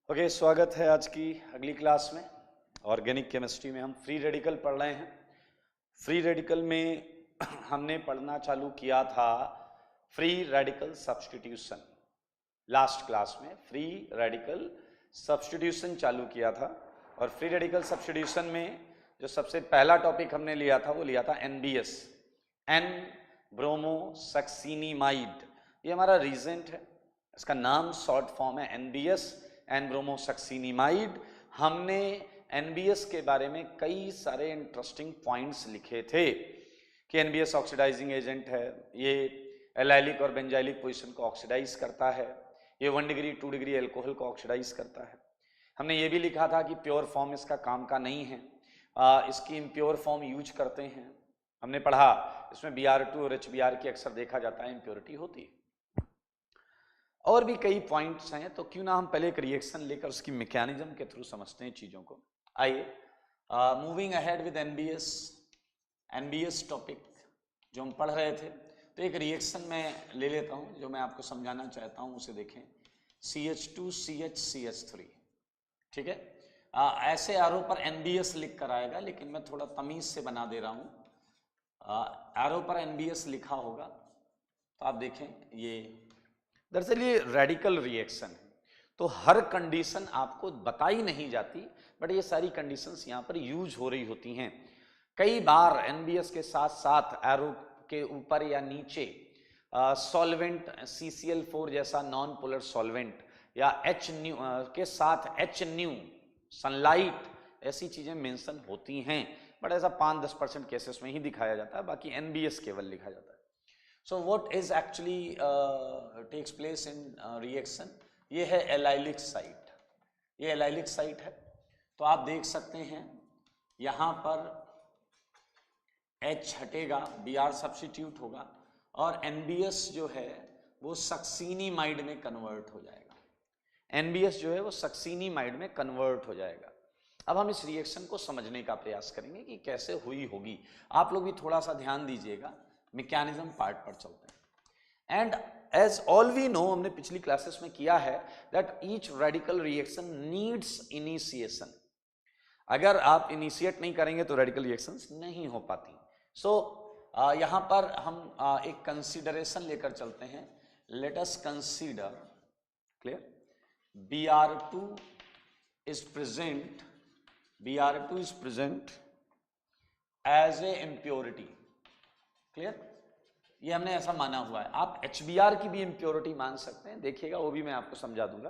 Okay, स्वागत है आज की अगली क्लास में। ऑर्गेनिक केमिस्ट्री में हम फ्री रेडिकल पढ़ रहे हैं। फ्री रेडिकल में हमने पढ़ना चालू किया था free radical substitution. Last class में फ्री रेडिकल सब्स्टिट्यूशन चालू किया था और फ्री रेडिकल सब्स्टिट्यूशन में जो सबसे पहला टॉपिक हमने लिया था वो लिया था NBS, एन ब्रोमोसक्सिनिमाइड। ये हमारा रीजेंट है, इसका नाम शॉर्ट फॉर्म है NBS, एन ब्रोमोसक्सिनिमाइड। हमने NBS के बारे में कई सारे इंटरेस्टिंग पॉइंट्स लिखे थे कि NBS ऑक्सीडाइजिंग एजेंट है, ये एलाइलिक और बेंजाइलिक पोजीशन को ऑक्सीडाइज करता है, ये 1 डिग्री 2 डिग्री एल्कोहल को ऑक्सीडाइज करता है। हमने ये भी लिखा था कि प्योर फॉर्म इसका काम का नहीं है, इसकी इम्प्योर फॉर्म यूज करते हैं। हमने पढ़ा इसमें Br2 और HBr की अक्सर देखा जाता है इम्प्योरिटी होती है। और भी कई पॉइंट्स हैं, तो क्यों ना हम पहले एक रिएक्शन लेकर उसकी मैकेनिज्म के थ्रू समझते हैं चीजों को। आइए, moving ahead with NBS topic जो हम पढ़ रहे थे, तो एक रिएक्शन मैं ले लेता हूं जो मैं आपको समझाना चाहता हूं, उसे देखें। CH2CH3, ठीक है। ऐसे एरो पर NBS लिख कर आएगा, लेकिन मैं थोड़ा तमीज से बना दे रहा हूं। एरो पर NBS लिखा होगा तो आप देखें, ये दरअसल ये रेडिकल रिएक्शन है, तो हर कंडीशन आपको बताई नहीं जाती, बट ये सारी कंडीशंस यहाँ पर यूज हो रही होती हैं। कई बार NBS के साथ साथ एरो के ऊपर या नीचे सॉल्वेंट CCl4 जैसा नॉन पोलर सॉल्वेंट या HNu के साथ HNu, सनलाइट, ऐसी चीजें मेंशन होती हैं, बट ऐसा 5-10% केसेस में ही दिखाया जाता है, बाकी NBS केवल लिखा जाता है। So what is actually takes place in reaction? ये है एलाइलिक साइट, ये एलाइलिक साइट है। तो आप देख सकते हैं यहाँ पर H हटेगा, Br सब्स्टिट्यूट होगा और NBS जो है वो सक्सिनिमाइड में कन्वर्ट हो जाएगा। NBS जो है वो सक्सिनिमाइड में कन्वर्ट हो जाएगा। अब हम इस रिएक्शन को समझने का प्रयास करेंगे कि कैसे हुई होगी। आप लोग भी थोड़ा सा ध्यान दीजिएगा, मैकेनिज्म पार्ट पर चलते हैं। And as all we know, हमने पिछली क्लासेस में किया है that each radical reaction needs initiation. अगर आप इनिशिएट नहीं करेंगे तो रेडिकल रिएक्शंस नहीं हो पाती। सो यहां पर हम एक कंसीडरेशन लेकर चलते हैं। Let us consider, clear, Br2 is present as a impurity, clear. ये हमने ऐसा माना हुआ है। आप HBr की भी इम्प्योरिटी मान सकते हैं, देखिएगा वो भी मैं आपको समझा दूंगा।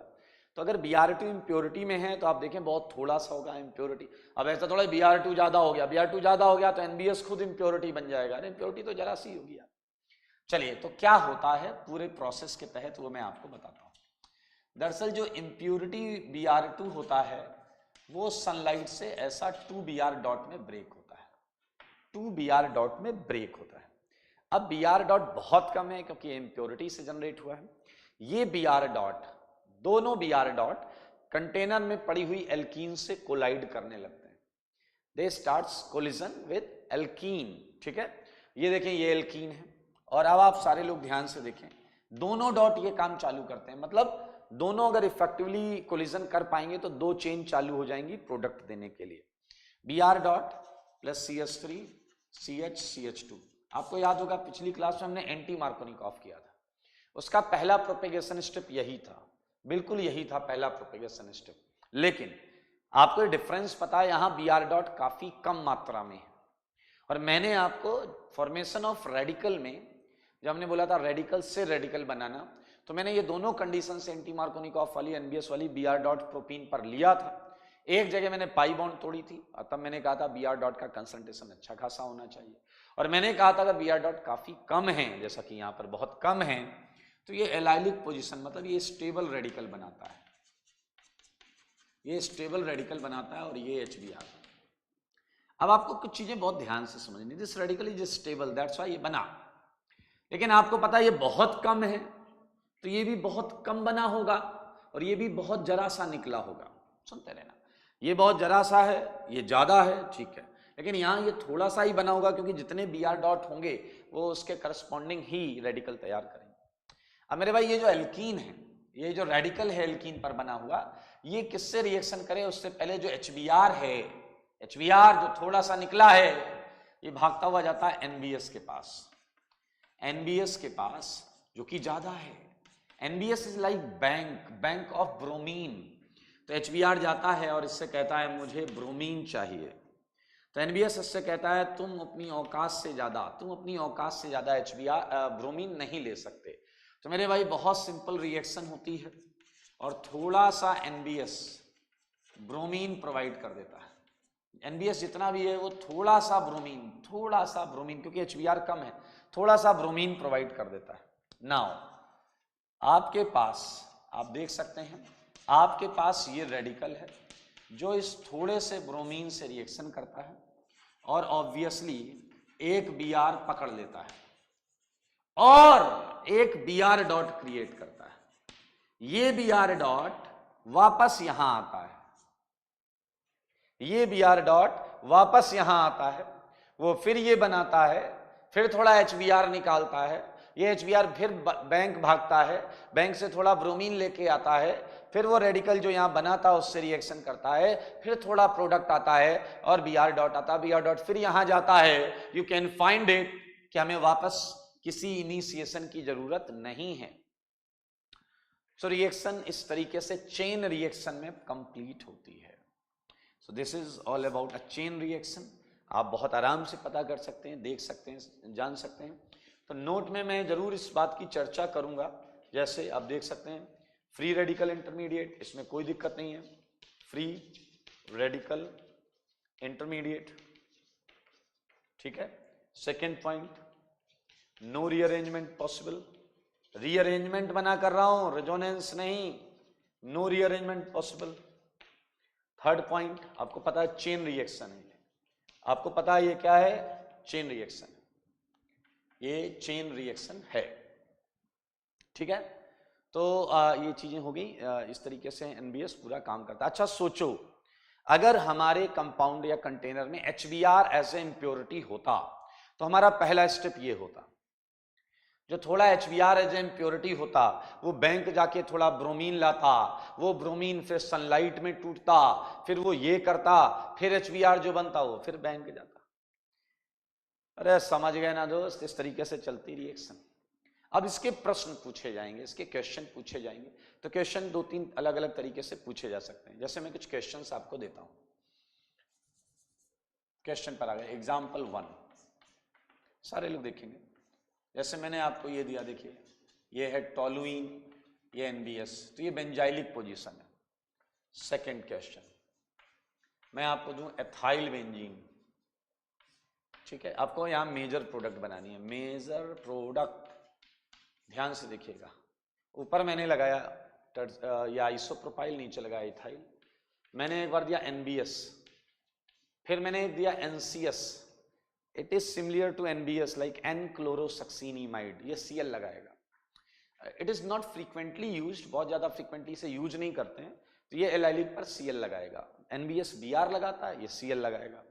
तो अगर Br2 इम्प्योरिटी में है तो आप देखें बहुत थोड़ा सा होगा इम्प्योरिटी। अब ऐसा थोड़ा Br2 ज्यादा हो गया, Br2 ज्यादा हो गया तो NBS खुद इम्प्योरिटी बन जाएगा। इम्प्योरिटी तो जरा सी होगी। चलिए, तो क्या होता है पूरे प्रोसेस के तहत वो मैं आपको बताता हूँ। दरअसल जो इम्प्योरिटी Br2 होता है वो सनलाइट से ऐसा 2Br डॉट में ब्रेक होता है, 2Br डॉट में ब्रेक होता है। अब Br डॉट बहुत कम है क्योंकि इम्प्योरिटी से जनरेट हुआ है। ये Br डॉट, दोनों Br डॉट कंटेनर में पड़ी हुई एल्कीन से कोलाइड करने लगते हैं। दे स्टार्ट्स कोलिजन विद एल्कीन, ठीक है। ये देखें, ये एल्कीन है और अब आप सारे लोग ध्यान से देखें, दोनों डॉट ये काम चालू करते हैं। मतलब दोनों अगर इफेक्टिवली कोलिजन कर पाएंगे तो 2 चेन चालू हो जाएंगी प्रोडक्ट देने के लिए। Br dot plus CH3 CH CH2। आपको याद होगा पिछली क्लास में हमने एंटी मार्कोनिकॉफ किया था, उसका पहला प्रोपेगेशन स्टेप यही था, बिल्कुल यही था पहला प्रोपेगेशन स्टेप। लेकिन आपको डिफरेंस पता है, यहां Br डॉट काफी कम मात्रा में है। और मैंने आपको फॉर्मेशन ऑफ रेडिकल में जब हमने बोला था रेडिकल से रेडिकल बनाना, तो मैंने ये दोनों कंडीशन से एंटी मार्कोनिकॉफ वाली, NBS वाली Br डॉट प्रोपीन पर लिया था। एक जगह मैंने पाई बॉन्ड तोड़ी थी और तब मैंने कहा था Br डॉट का कंसंट्रेशन अच्छा खासा होना चाहिए, और मैंने कहा था अगर Br डॉट काफी कम है, जैसा कि यहाँ पर बहुत कम है, तो ये एलाइलिक पोजीशन, मतलब ये स्टेबल रेडिकल बनाता है, ये स्टेबल रेडिकल बनाता है और ये HBr। अब आपको कुछ चीजें बहुत ध्यान से समझनी, this radical is stable, that's why ये बना। लेकिन आपको पता है ये बहुत कम है, तो ये भी बहुत कम बना होगा और ये भी बहुत जरा सा निकला होगा। सुनते रहना, ये बहुत जरा सा है, ये ज्यादा है, ठीक है, लेकिन यहाँ ये थोड़ा सा ही बना होगा क्योंकि जितने Br डॉट होंगे वो उसके करस्पॉन्डिंग ही रेडिकल तैयार करेंगे। अब मेरे भाई ये जो एल्कीन है, ये जो रेडिकल है एल्कीन पर बना हुआ, ये किससे रिएक्शन करे उससे पहले जो HBr है, HBr जो थोड़ा सा निकला है, ये भागता हुआ जाता है NBS के पास, NBS के पास जो कि ज्यादा है। NBS is like bank of bromine. तो HBr जाता है और इससे कहता है मुझे ब्रोमीन चाहिए, तो NBS इससे कहता है तुम अपनी औकात से ज्यादा HBr ब्रोमीन नहीं ले सकते। तो मेरे भाई बहुत सिंपल रिएक्शन होती है और थोड़ा सा NBS ब्रोमीन प्रोवाइड कर देता है। NBS जितना भी है वो थोड़ा सा ब्रोमीन क्योंकि HBr कम है, थोड़ा सा ब्रोमीन प्रोवाइड कर देता है। नाउ आपके पास आप देख सकते हैं, आपके पास ये रेडिकल है जो इस थोड़े से ब्रोमीन से रिएक्शन करता है और ऑब्वियसली एक Br पकड़ लेता है और एक Br डॉट क्रिएट करता है। ये Br डॉट वापस यहां आता है, ये Br डॉट वापस यहां आता है, वो फिर ये बनाता है, फिर थोड़ा HBr निकालता है, ये HBr फिर बैंक भागता है, बैंक से थोड़ा ब्रोमीन लेके आता है, फिर वो रेडिकल जो यहां बना था उससे रिएक्शन करता है, फिर थोड़ा प्रोडक्ट आता है और Br डॉट आता है, Br डॉट फिर यहां जाता है। यू कैन फाइंड इट कि हमें वापस किसी इनिशिएशन की जरूरत नहीं है। सो रिएक्शन इस तरीके से चेन रिएक्शन में कंप्लीट होती है। So this is all about a chain reaction. आप बहुत आराम से पता कर सकते हैं, देख सकते हैं, जान सकते हैं। तो नोट में मैं जरूर इस बात की चर्चा करूंगा, जैसे आप देख सकते हैं फ्री रेडिकल इंटरमीडिएट, इसमें कोई दिक्कत नहीं है, फ्री रेडिकल इंटरमीडिएट, ठीक है। Second point, no rearrangement possible, rearrangement बना कर रहा हूं, रेजोनेंस नहीं, no rearrangement possible. Third point, आपको पता है चेन रिएक्शन है, आपको पता है ये क्या है, चेन रिएक्शन, ये चेन रिएक्शन है, ठीक है। तो ये चीजें हो गई, इस तरीके से NBS पूरा काम करता है। अच्छा सोचो, अगर हमारे कंपाउंड या कंटेनर में HBr एज ए इम्प्योरिटी होता तो हमारा पहला स्टेप ये होता, जो थोड़ा HBr एज ए इम्प्योरिटी होता वो बैंक जाके थोड़ा ब्रोमीन लाता, वो ब्रोमीन फिर सनलाइट में टूटता, फिर वो ये करता, फिर HBr जो बनता वो फिर बैंक जाता। अरे समझ गए ना दोस्त, इस तरीके से चलती रिएक्शन। अब इसके प्रश्न पूछे जाएंगे, इसके क्वेश्चन पूछे जाएंगे। तो क्वेश्चन 2-3 अलग अलग तरीके से पूछे जा सकते हैं। जैसे मैं कुछ क्वेश्चंस आपको देता हूं, क्वेश्चन पर आ गए, एग्जाम्पल 1, सारे लोग देखेंगे। जैसे मैंने आपको ये दिया, देखिए ये है टोलुइन, ये NBS, तो ये बेंजाइलिक पोजीशन है। सेकेंड क्वेश्चन मैं आपको दूं एथाइल बेंजीन, ठीक है। आपको यहां मेजर प्रोडक्ट बनानी है, मेजर प्रोडक्ट, ध्यान से देखिएगा। ऊपर मैंने लगाया या आइसोप्रोपाइल, नीचे लगाया इथाइल। मैंने एक बार दिया NBS, फिर मैंने एक दिया NCS, it is similar to NBS like N-क्लोरोसक्सीनिमाइड, ये Cl लगाएगा। It is not frequently used, बहुत ज्यादा फ्रीक्वेंटली से यूज नहीं करते हैं, तो ये एलाइलिक पर Cl लगाएगा। NBS Br लगाता है, ये Cl लगाएगा।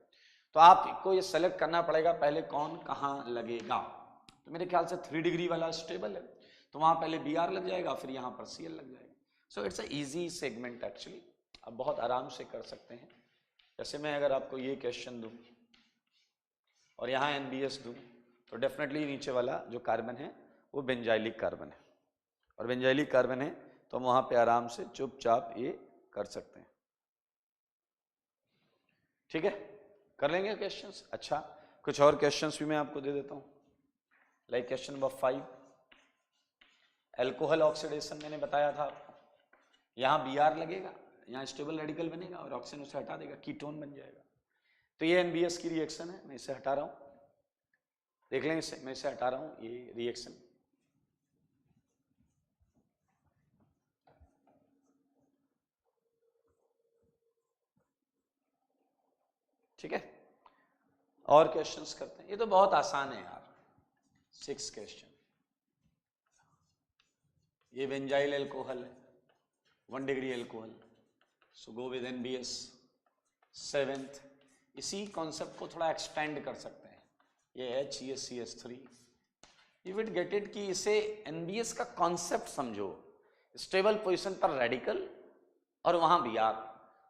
तो आपको ये सेलेक्ट करना पड़ेगा पहले कौन कहां लगेगा। तो मेरे ख्याल से 3 डिग्री वाला स्टेबल है, तो वहां पहले Br लग जाएगा, फिर यहां पर Cl लग जाएगा। So it's a easy segment actually, आप बहुत आराम से कर सकते हैं। जैसे मैं अगर आपको ये क्वेश्चन दूं और यहाँ NBS दूं, तो डेफिनेटली नीचे वाला जो कार्बन है वो बेंजाइलिक कार्बन है, और बेंजाइलिक कार्बन है तो हम वहां पे आराम से चुपचाप ये कर सकते हैं, ठीक है। कर लेंगे क्वेश्चंस। अच्छा कुछ और क्वेश्चंस भी मैं आपको दे देता हूं, like question number 5, alcohol oxidation मैंने बताया था आपको, यहाँ Br लगेगा, यहाँ स्टेबल रेडिकल बनेगा और ऑक्सीजन उसे हटा देगा, कीटोन बन जाएगा। तो ये NBS की रिएक्शन है, मैं इसे हटा रहा हूं, देख लें इसे, मैं इसे हटा रहा हूं, ये रिएक्शन, ठीक है। और क्वेश्चंस करते हैं, ये तो बहुत आसान है यार। 6 क्वेश्चन, ये बेंजाइल एल्कोहल है, 1 degree alcohol, so go with NBS। 7th, इसी कॉन्सेप्ट को थोड़ा एक्सपेंड कर सकते हैं, ये HCS3, you will get it कि इसे NBS का कॉन्सेप्ट समझो, स्टेबल पोजीशन पर रेडिकल और वहां बी आर।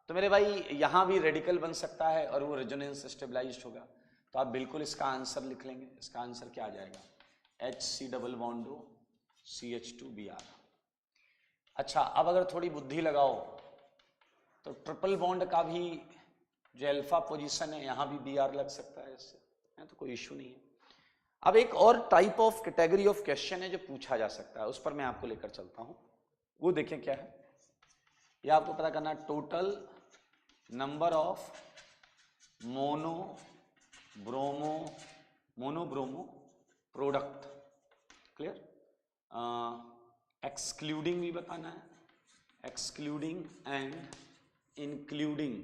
तो मेरे भाई यहां भी रेडिकल बन सकता है और वो रेजोनेंस स्टेबलाइज्ड होगा। तो आप बिल्कुल इसका आंसर लिख लेंगे। इसका आंसर क्या आ जाएगा? HC double bond O CH2Br। अच्छा, अब अगर थोड़ी बुद्धि लगाओ तो ट्रिपल बॉन्ड का भी जो अल्फा पोजीशन है यहां भी Br लग सकता है इससे, तो कोई इश्यू नहीं है। अब एक और type of category of question है जो पूछा जा सकता है, उस पर मैं आपको लेकर चलता हूं। वो देखें क्या है। ये आपको पता करना, total number of mono bromo product. Clear? Excluding भी बताना है, excluding and including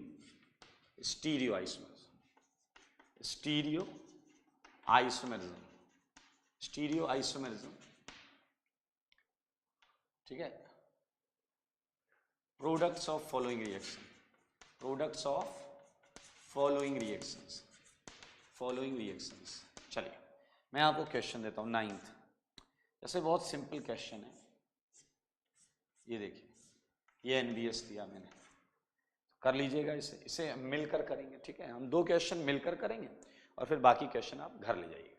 stereo isomerism, ठीक है। Products of following reactions. चलिए मैं आपको क्वेश्चन देता हूं 9th। जैसे बहुत सिंपल क्वेश्चन है, ये देखिए, ये NBS दिया मैंने, कर लीजिएगा। इसे मिलकर करेंगे, ठीक है। हम 2 क्वेश्चन मिलकर करेंगे और फिर बाकी क्वेश्चन आप घर ले जाइएगा।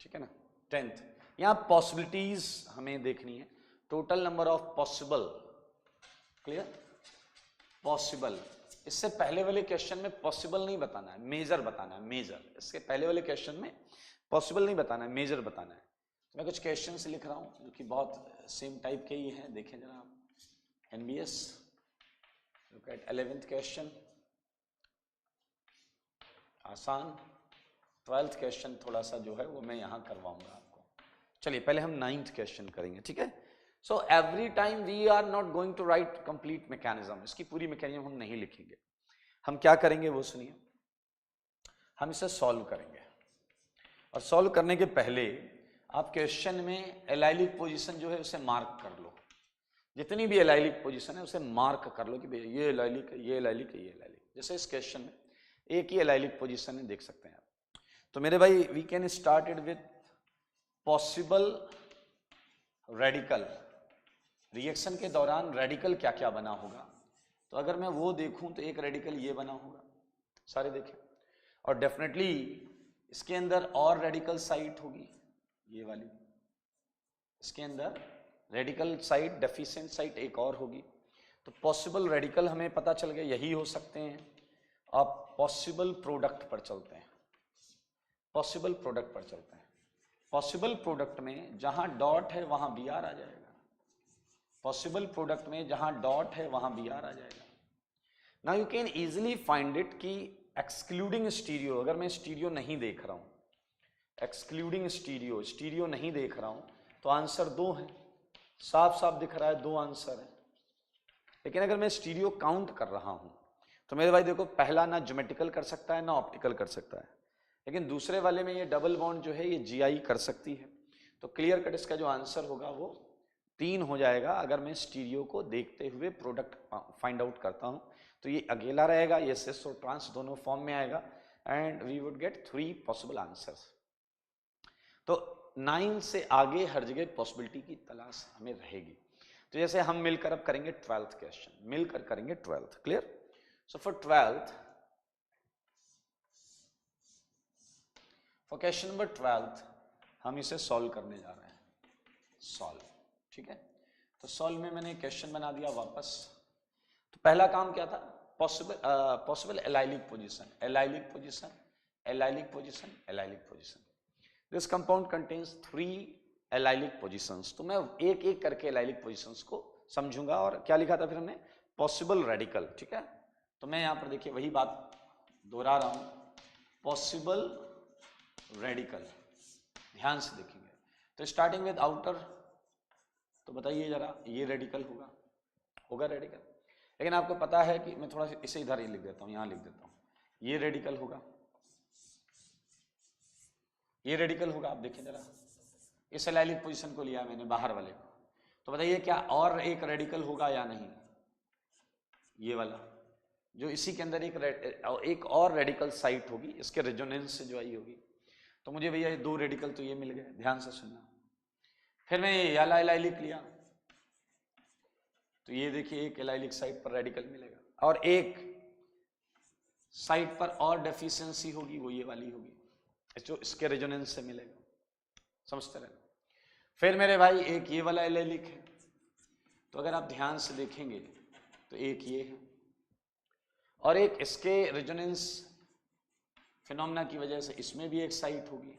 ठीक है ना। 10th, यहां पॉसिबिलिटीज हमें देखनी है। Total number of possible, clear, possible. इससे पहले वाले क्वेश्चन में पॉसिबल नहीं बताना है, मेजर बताना है, मेजर। इसके पहले वाले क्वेश्चन में पॉसिबल नहीं बताना है, मेजर बताना है। तो मैं कुछ क्वेश्चन से लिख रहा हूं जो कि बहुत सेम टाइप के ही हैं। देखें जरा आप, NBS, look at 11th question, आसान। 12th क्वेश्चन थोड़ा सा जो है वो मैं यहां करवाऊंगा आपको। चलिए पहले हम 9th क्वेश्चन करेंगे, ठीक है। So every time we are not going to write complete mechanism. इसकी पूरी मैकेनिज्म हम नहीं लिखेंगे। हम क्या करेंगे वो सुनिए। हम इसे सॉल्व करेंगे और सॉल्व करने के पहले आप क्वेश्चन में एलाइलिक पोजीशन जो है उसे मार्क कर लो। जितनी भी एलाइलिक पोजीशन है उसे मार्क कर लो कि भैया ये एलाइलिक है, ये एलाइलिक है, ये एलाइलिक। जैसे इस क्वेश्चन में एक ही एलाइलिक पोजीशन है, देख सकते हैं आप। तो मेरे भाई we can started with possible radical. Reaction के दौरान रेडिकल क्या क्या बना होगा। तो अगर मैं वो देखूं तो एक रेडिकल ये बना होगा, सारे देखें। और डेफिनेटली इसके अंदर और रेडिकल साइट होगी, ये वाली। इसके अंदर रेडिकल साइट, डेफिशिएंट साइट एक और होगी। तो पॉसिबल रेडिकल हमें पता चल गया यही हो सकते हैं। अब पॉसिबल प्रोडक्ट पर चलते हैं। पॉसिबल प्रोडक्ट में जहां डॉट है वहां Br आ जाएगा। पॉसिबल प्रोडक्ट में जहां डॉट है वहां Br आ जाएगा। Now you can easily find it कि एक्सक्लूडिंग स्टीरियो, अगर मैं स्टीरियो नहीं देख रहा हूं, एक्सक्लूडिंग स्टीरियो नहीं देख रहा हूं, तो आंसर 2 है। साफ साफ दिख रहा है 2 आंसर है। लेकिन अगर मैं स्टीरियो काउंट कर रहा हूं तो मेरे भाई देखो, पहला ना ज्योमेट्रिकल कर सकता है ना ऑप्टिकल कर सकता है, लेकिन दूसरे वाले में ये डबल बॉन्ड जो है ये GI कर सकती है। तो क्लियर कट इसका जो आंसर होगा वो 3 हो जाएगा। अगर मैं स्टीरियो को देखते हुए प्रोडक्ट फाइंड आउट करता हूं तो ये अकेला रहेगा, ये सिस और ट्रांस दोनों फॉर्म में आएगा, and we would get 3 possible answers. तो 9 से आगे हर जगह पॉसिबिलिटी की तलाश हमें रहेगी। तो जैसे हम मिलकर अब करेंगे 12th क्वेश्चन, मिलकर करेंगे 12th। Clear? So for 12th, for question number 12th हम इसे सॉल्व करने जा रहे हैं। सॉल्व, ठीक है। तो सॉल्व में मैंने क्वेश्चन बना दिया वापस। तो पहला काम क्या था? Possible allylic position. This compound contains 3 allylic positions. तो मैं एक एक करके एलाइलिक पोजीशंस को समझूंगा। और क्या लिखा था फिर हमने? पॉसिबल रेडिकल, ठीक है। तो मैं यहां पर देखिए वही बात दोहरा रहा हूं, पॉसिबल रेडिकल। ध्यान से देखेंगे तो स्टार्टिंग विद आउटर, तो बताइए जरा, ये रेडिकल होगा रेडिकल। लेकिन आपको पता है कि मैं थोड़ा सा इसे इधर ही लिख देता हूं, यहां लिख देता हूं, ये रेडिकल होगा, ये रेडिकल होगा। आप देखिए जरा, इस एलाइलिक पोजीशन को लिया मैंने बाहर वाले को, तो बताइए क्या और एक रेडिकल होगा या नहीं? ये वाला जो इसी के अंदर एक और रेडिकल साइट होगी, इसके रेजोनेंस से जो आई होगी। तो मुझे भैया ये 2 रेडिकल तो ये मिल गए, ध्यान से सुनना। फिर मैं ये एलाइलिक लिया, तो ये देखिए एक एलाइलिक साइड पर रेडिकल मिलेगा, और एक साइड पर और डेफिशिएंसी होगी, वो ये वाली होगी जो इसके रेजोनेंस से मिलेगा, समझते रहे। फिर मेरे भाई एक ये वाला एलाइलिक है, तो अगर आप ध्यान से देखेंगे तो एक ये है, और एक इसके रेजोनेंस फिनोमेना की वजह से इसमें भी एक साइट होगी,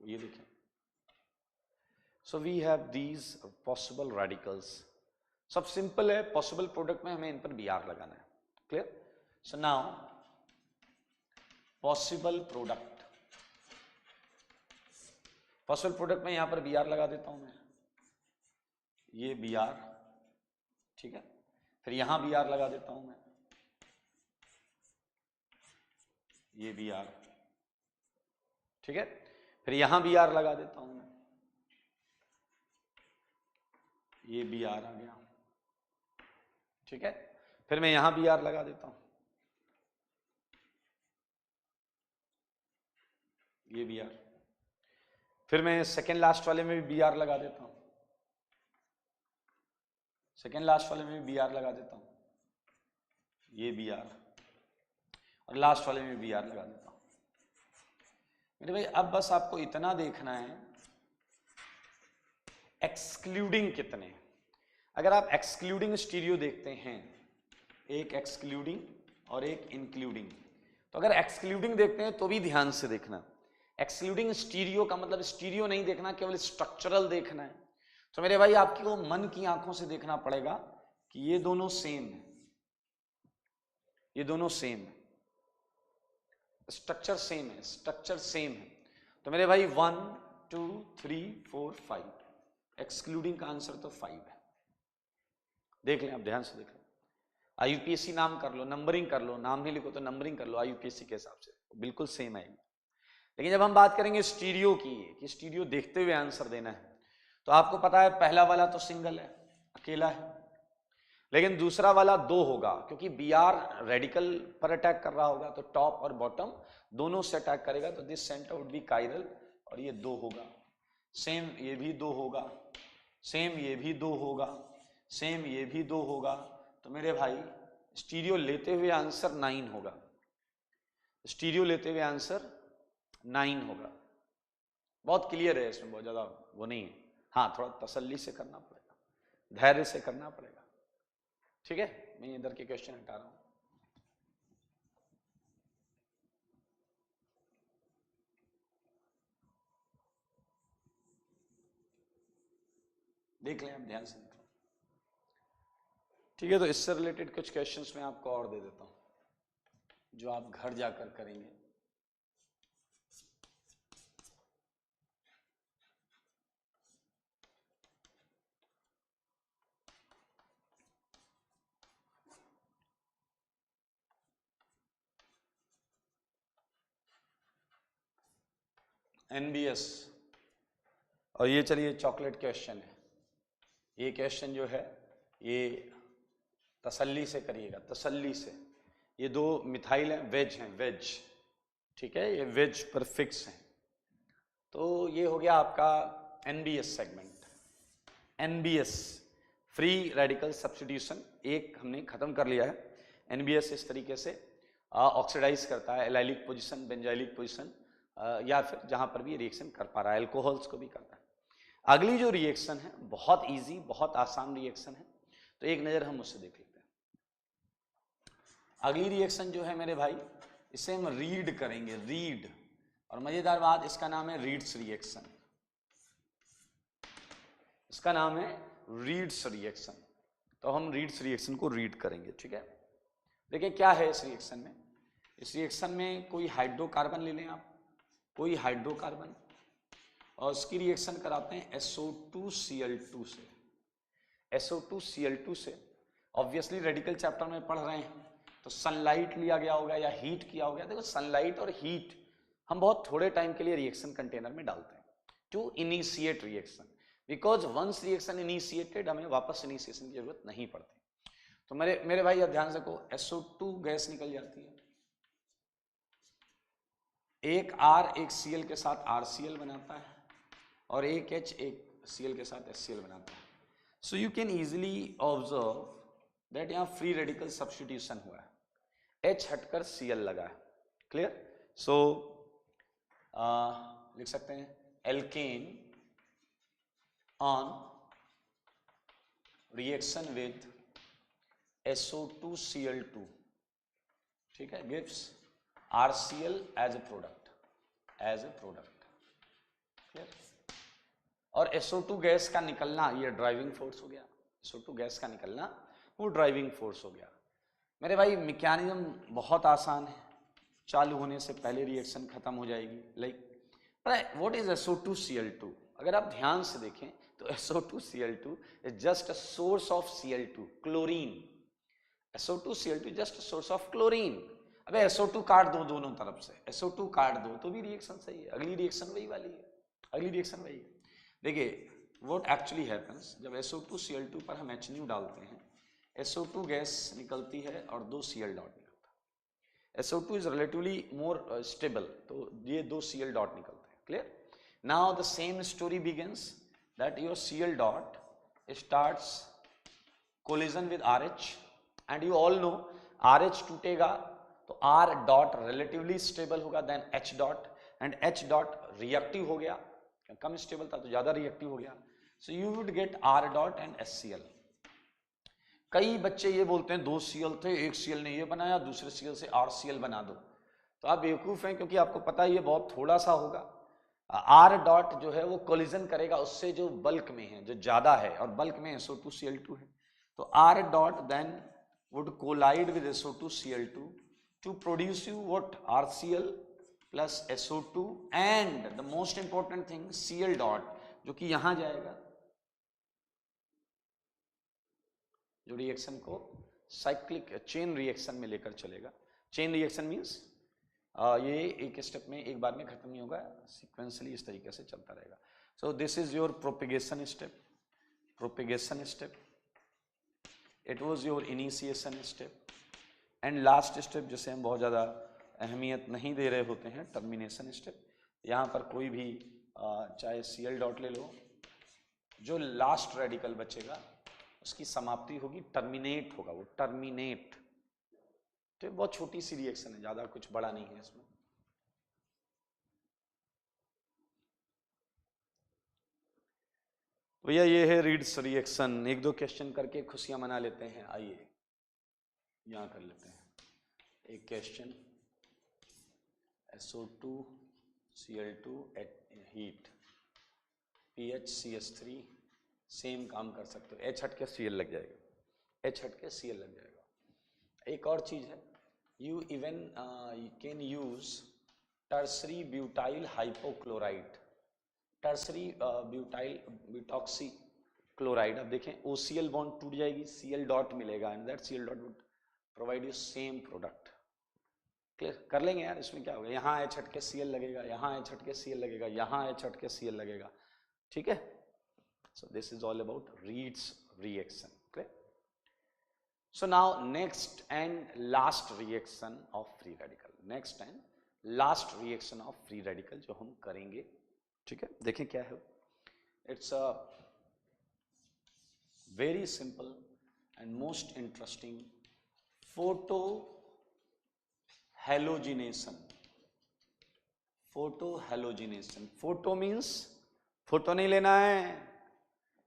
ये देखें। So we have these possible radicals. सब सिंपल है, पॉसिबल प्रोडक्ट में हमें इन पर बीआर लगाना है, clear. So now possible product, possible product में यहां पर बीआर लगा देता हूं मैं, ये बीआर, ठीक है। फिर यहां बीआर लगा देता हूं मैं, ये बीआर, ठीक है। फिर यहां बीआर लगा देता हूं मैं, ये बीआर आ गया, ठीक है। फिर मैं यहां बीआर लगा देता हूं, ये बीआर। फिर मैं सेकेंड लास्ट वाले में भी बीआर लगा देता हूं, सेकेंड लास्ट वाले में भी बीआर लगा देता हूं, ये बीआर, और लास्ट वाले में बीआर लगा देता हूं। मेरे भाई अब बस आपको इतना देखना है एक्सक्लूडिंग कितने। अगर आप एक्सक्लूडिंग स्टीरियो देखते हैं, एक एक्सक्लूडिंग और एक इंक्लूडिंग, तो अगर एक्सक्लूडिंग देखते हैं तो भी ध्यान से देखना। एक्सक्लूडिंग स्टीरियो का मतलब स्टीरियो नहीं देखना, केवल स्ट्रक्चरल देखना है। तो मेरे भाई आपको मन की आंखों से देखना पड़ेगा कि ये दोनों सेम है, ये दोनों सेम है, स्ट्रक्चर सेम है, स्ट्रक्चर सेम है। तो मेरे भाई 1 2 3 4 5, एक्सक्लूडिंग का आंसर तो 5 है। देख लें आप, ध्यान से देख लें। आईयूपीएससी नाम कर लो, नंबरिंग कर लो, नाम नहीं लिखो तो नंबरिंग कर लो आईयूपीएससी के हिसाब से, बिल्कुल सेम आएगी। लेकिन जब हम बात करेंगे स्टीरियो की, कि स्टीरियो देखते हुए आंसर देना है, तो आपको पता है पहला वाला तो सिंगल है, अकेला है, लेकिन दूसरा वाला 2 होगा, क्योंकि बीआर रेडिकल पर अटैक कर रहा होगा, तो टॉप और बॉटम दोनों से अटैक करेगा, तो this centre would be chiral, और ये 2 होगा। सेम ये भी 2 होगा, सेम ये भी 2 होगा, सेम ये भी 2 होगा। तो मेरे भाई स्टीरियो लेते हुए आंसर 9 होगा, स्टीरियो लेते हुए आंसर 9 होगा। बहुत क्लियर है, इसमें बहुत ज्यादा वो नहीं है। हाँ, थोड़ा तसल्ली से करना पड़ेगा, धैर्य से करना पड़ेगा, ठीक है। मैं इधर के क्वेश्चन हटा रहा हूं। देख लें आप, ध्यान से देख लें, ठीक है। तो इससे रिलेटेड कुछ क्वेश्चंस मैं आपको और दे देता हूं, जो आप घर जाकर करेंगे। एनबीएस, और ये चलिए चॉकलेट क्वेश्चन है। ये क्वेश्चन जो है ये तसल्ली से करिएगा, तसल्ली से। ये 2 मिथाइल हैं, वेज हैं, वेज, ठीक है, ये वेज पर फिक्स हैं। तो ये हो गया आपका NBS segment. NBS free radical substitution एक हमने खत्म कर लिया है। एनबीएस इस तरीके से ऑक्सीडाइज करता है एलाइलिक पोजीशन, बेंजाइलिक पोजीशन, या फिर जहां पर भी रिएक्शन कर पा रहा है, एल्कोहल्स को भी करता है। अगली जो रिएक्शन है बहुत इजी, बहुत आसान रिएक्शन है, तो एक नजर हम उससे देख लेते हैं। अगली रिएक्शन जो है मेरे भाई, इसे हम रीड करेंगे, रीड, और मजेदार बात, इसका नाम है रीड्स रिएक्शन। इसका नाम है रीड्स रिएक्शन। तो हम रीड्स रिएक्शन को रीड करेंगे, ठीक है। देखिए क्या है इस रिएक्शन में। इस रिएक्शन में कोई हाइड्रोकार्बन ले लें आप, कोई हाइड्रोकार्बन, और उसकी रिएक्शन कराते हैं SO2Cl2 से। SO2Cl2 से ऑब्वियसली रेडिकल चैप्टर में पढ़ रहे हैं, तो सनलाइट लिया गया होगा या हीट किया होगा। देखो सनलाइट और हीट हम बहुत थोड़े टाइम के लिए रिएक्शन कंटेनर में डालते हैं to initiate reaction, because once reaction initiated हमें वापस इनिशिएशन की जरूरत नहीं पड़ती। तो मेरे भाई अब ध्यान से को, SO2 गैस निकल जाती है, एक R एक Cl के साथ RCl बनाता है और एक H एक Cl के साथ HCl बनाता है. So you can easily observe that यहाँ फ्री रेडिकल सब्स्टिट्यूशन हुआ है, H हटकर Cl लगा है. क्लियर? सो लिख सकते हैं alkene on reaction with SO2Cl2, ठीक है, gives RCl as a product, clear? और SO2 गैस का निकलना ये ड्राइविंग फोर्स हो गया, SO2 गैस का निकलना वो ड्राइविंग फोर्स हो गया. मेरे भाई मैकेनिज्म बहुत आसान है, चालू होने से पहले रिएक्शन खत्म हो जाएगी. Like what is SO2Cl2? अगर आप ध्यान से देखें तो SO2Cl2 is just a source of Cl2, chlorine. SO2Cl2 just a source of chlorine. अबे SO2 काट दो दोनों तरफ से, SO2 काट दो तो भी रिएक्शन सही है, अगली रिएक्शन वही वाली है, अगली रिएक्शन वही है. देखिए व्हाट एक्चुअली हैपेंस, जब SO2Cl2 पर हम HNu डालते हैं, SO2 गैस निकलती है और 2 Cl डॉट निकलता है. SO2 is relatively more stable, तो ये 2 Cl डॉट निकलते हैं. Clear? Now the same story begins that your Cl dot starts collision with RH and you all know RH टूटेगा तो R डॉट रिलेटिवली स्टेबल होगा then H dot, and H dot reactive हो गया, कम stable था तो ज्यादा reactive हो गया. So you would get R dot and HCl. कई बच्चे ये बोलते हैं 2 Cl थे, एक Cl ने ये बनाया, दूसरे Cl से RCl बना दो, तो आप बेवकूफ हैं, क्योंकि आपको पता है ये बहुत थोड़ा सा होगा. R डॉट जो है वो कोलिजन करेगा उससे जो बल्क में है, जो ज्यादा है, और बल्क में SO2Cl2 है, तो R dot then would collide with SO2Cl2 to produce you what? RCl plus SO2 and the most important thing Cl dot, जो कि यहां जाएगा, जो रिएक्शन को साइक्लिक चेन रिएक्शन में लेकर चलेगा. चेन रिएक्शन मीन्स ये एक स्टेप में एक बार में खत्म नहीं होगा, सीक्वेंसली इस तरीके से चलता रहेगा. सो this is your propagation step, it was your initiation step, and last step जिसे हम बहुत ज़्यादा अहमियत नहीं दे रहे होते हैं, टर्मिनेशन स्टेप. यहाँ पर कोई भी चाहे Cl डॉट ले लो, जो लास्ट रेडिकल बचेगा उसकी समाप्ति होगी, टर्मिनेट होगा, वो टर्मिनेट. तो बहुत छोटी सी रिएक्शन है, ज़्यादा कुछ बड़ा नहीं है इसमें. भैया ये है रीड्स रिएक्शन. एक दो क्वेश्चन करके खुशियां मना लेते हैं. आइए यहाँ कर लेते हैं एक question. SO2Cl2 eight heat, PHCH3, same काम कर सकते हो, H हट के Cl लग जाएगा, H हट के Cl लग जाएगा. एक और चीज है, you even can use tertiary butyl hypochloride, tertiary butyl butoxy chloride. अब देखें OCl बॉन्ड टूट जाएगी, Cl डॉट मिलेगा, and that Cl dot would provide you same product. Clear? कर लेंगे यार, इसमें क्या होगा, यहाँ H हट के Cl लगेगा, यहाँ H हट के Cl लगेगा, यहाँ H हट के Cl लगेगा. ठीक है? So this is all about reads reaction. Clear? So now next and last reaction of free radical, next and last reaction of free radical जो हम करेंगे. ठीक है, देखें क्या है. It's a very simple and most interesting photo halogenation. Photo halogenation, photo means photo नहीं लेना है,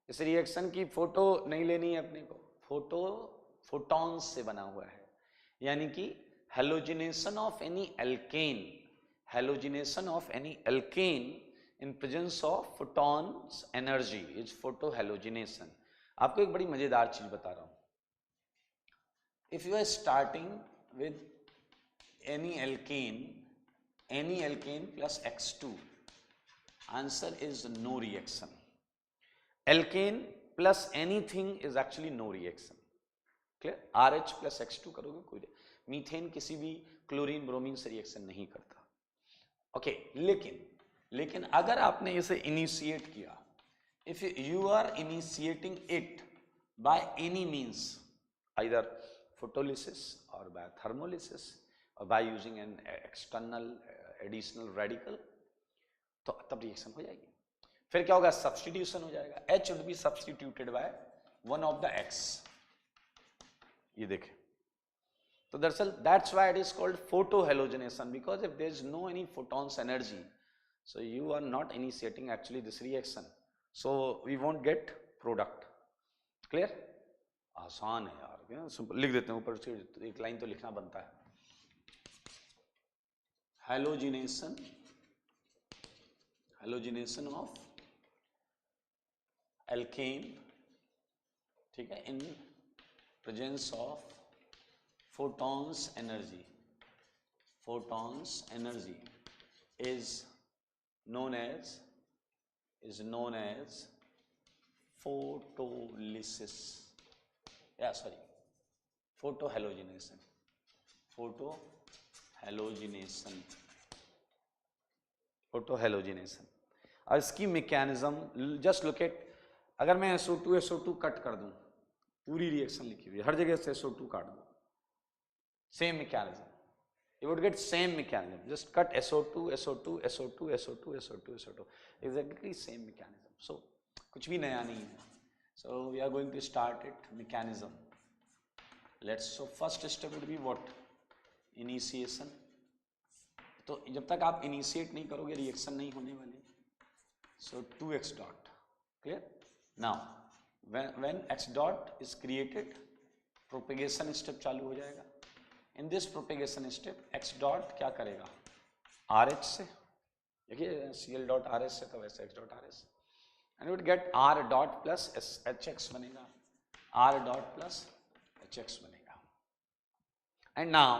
इस रिएक्शन की फोटो नहीं लेनी है अपने को. फोटो फोटॉन्स से बना हुआ है, यानी कि halogenation of any alkane, halogenation of any alkane in presence of photons energy is photohalogenation. आपको एक बड़ी मजेदार चीज बता रहा हूं. If you are starting with any alkane plus X2, answer is no reaction. Alkane plus anything is actually no reaction. Clear? RH plus X2 करोगे कोई, मीथेन किसी भी क्लोरीन ब्रोमीन से रिएक्शन नहीं करता. ओके, लेकिन अगर आपने इसे इनिशिएट किया, if you are initiating it by any means, either photolysis और बाय थर्मोलिसिस और by using an external additional radical, तो तब रिएक्शन हो जाएगी। फिर क्या होगा, सब्स्टिट्यूशन हो जाएगा, H would be substituted by one of the X। ये देखें, तो दरअसल that's why it is called photo halogenation, because if there is no any photons energy, so you are not initiating actually this reaction, so we won't get product. clear? आसान है यार, simple लिख देते हैं, ऊपर से एक लाइन तो लिखना बनता है। हेलोजिनेशन, हेलोजिनेशन ऑफ एल्केन, ठीक है, इन presence of photons energy, photons energy is known as photolysis, photohalogenation, photohalogenation। और इसकी मैकेनिज्म जस्ट लुक एट, अगर मैं SO2 कट कर दूं, पूरी रिएक्शन लिखी हुई है, हर जगह से SO2 काट दूं, same mechanism, you would get same mechanism, just cut SO2, exactly same mechanism, so कुछ भी नया नहीं है। So we are going to start it, mechanism, so first step would be what, initiation। तो जब तक आप initiate नहीं करोगे रिएक्शन नहीं होने वाली, so 2x dot, clear? Now when x dot is created, propagation step चालू हो जाएगा। In this propagation step x dot क्या करेगा, RH से, देखिए Cl डॉट RH से, तो वैसे x dot RH, and would get R dot plus HX बनेगा, R डॉट प्लस HX बनेगा। And now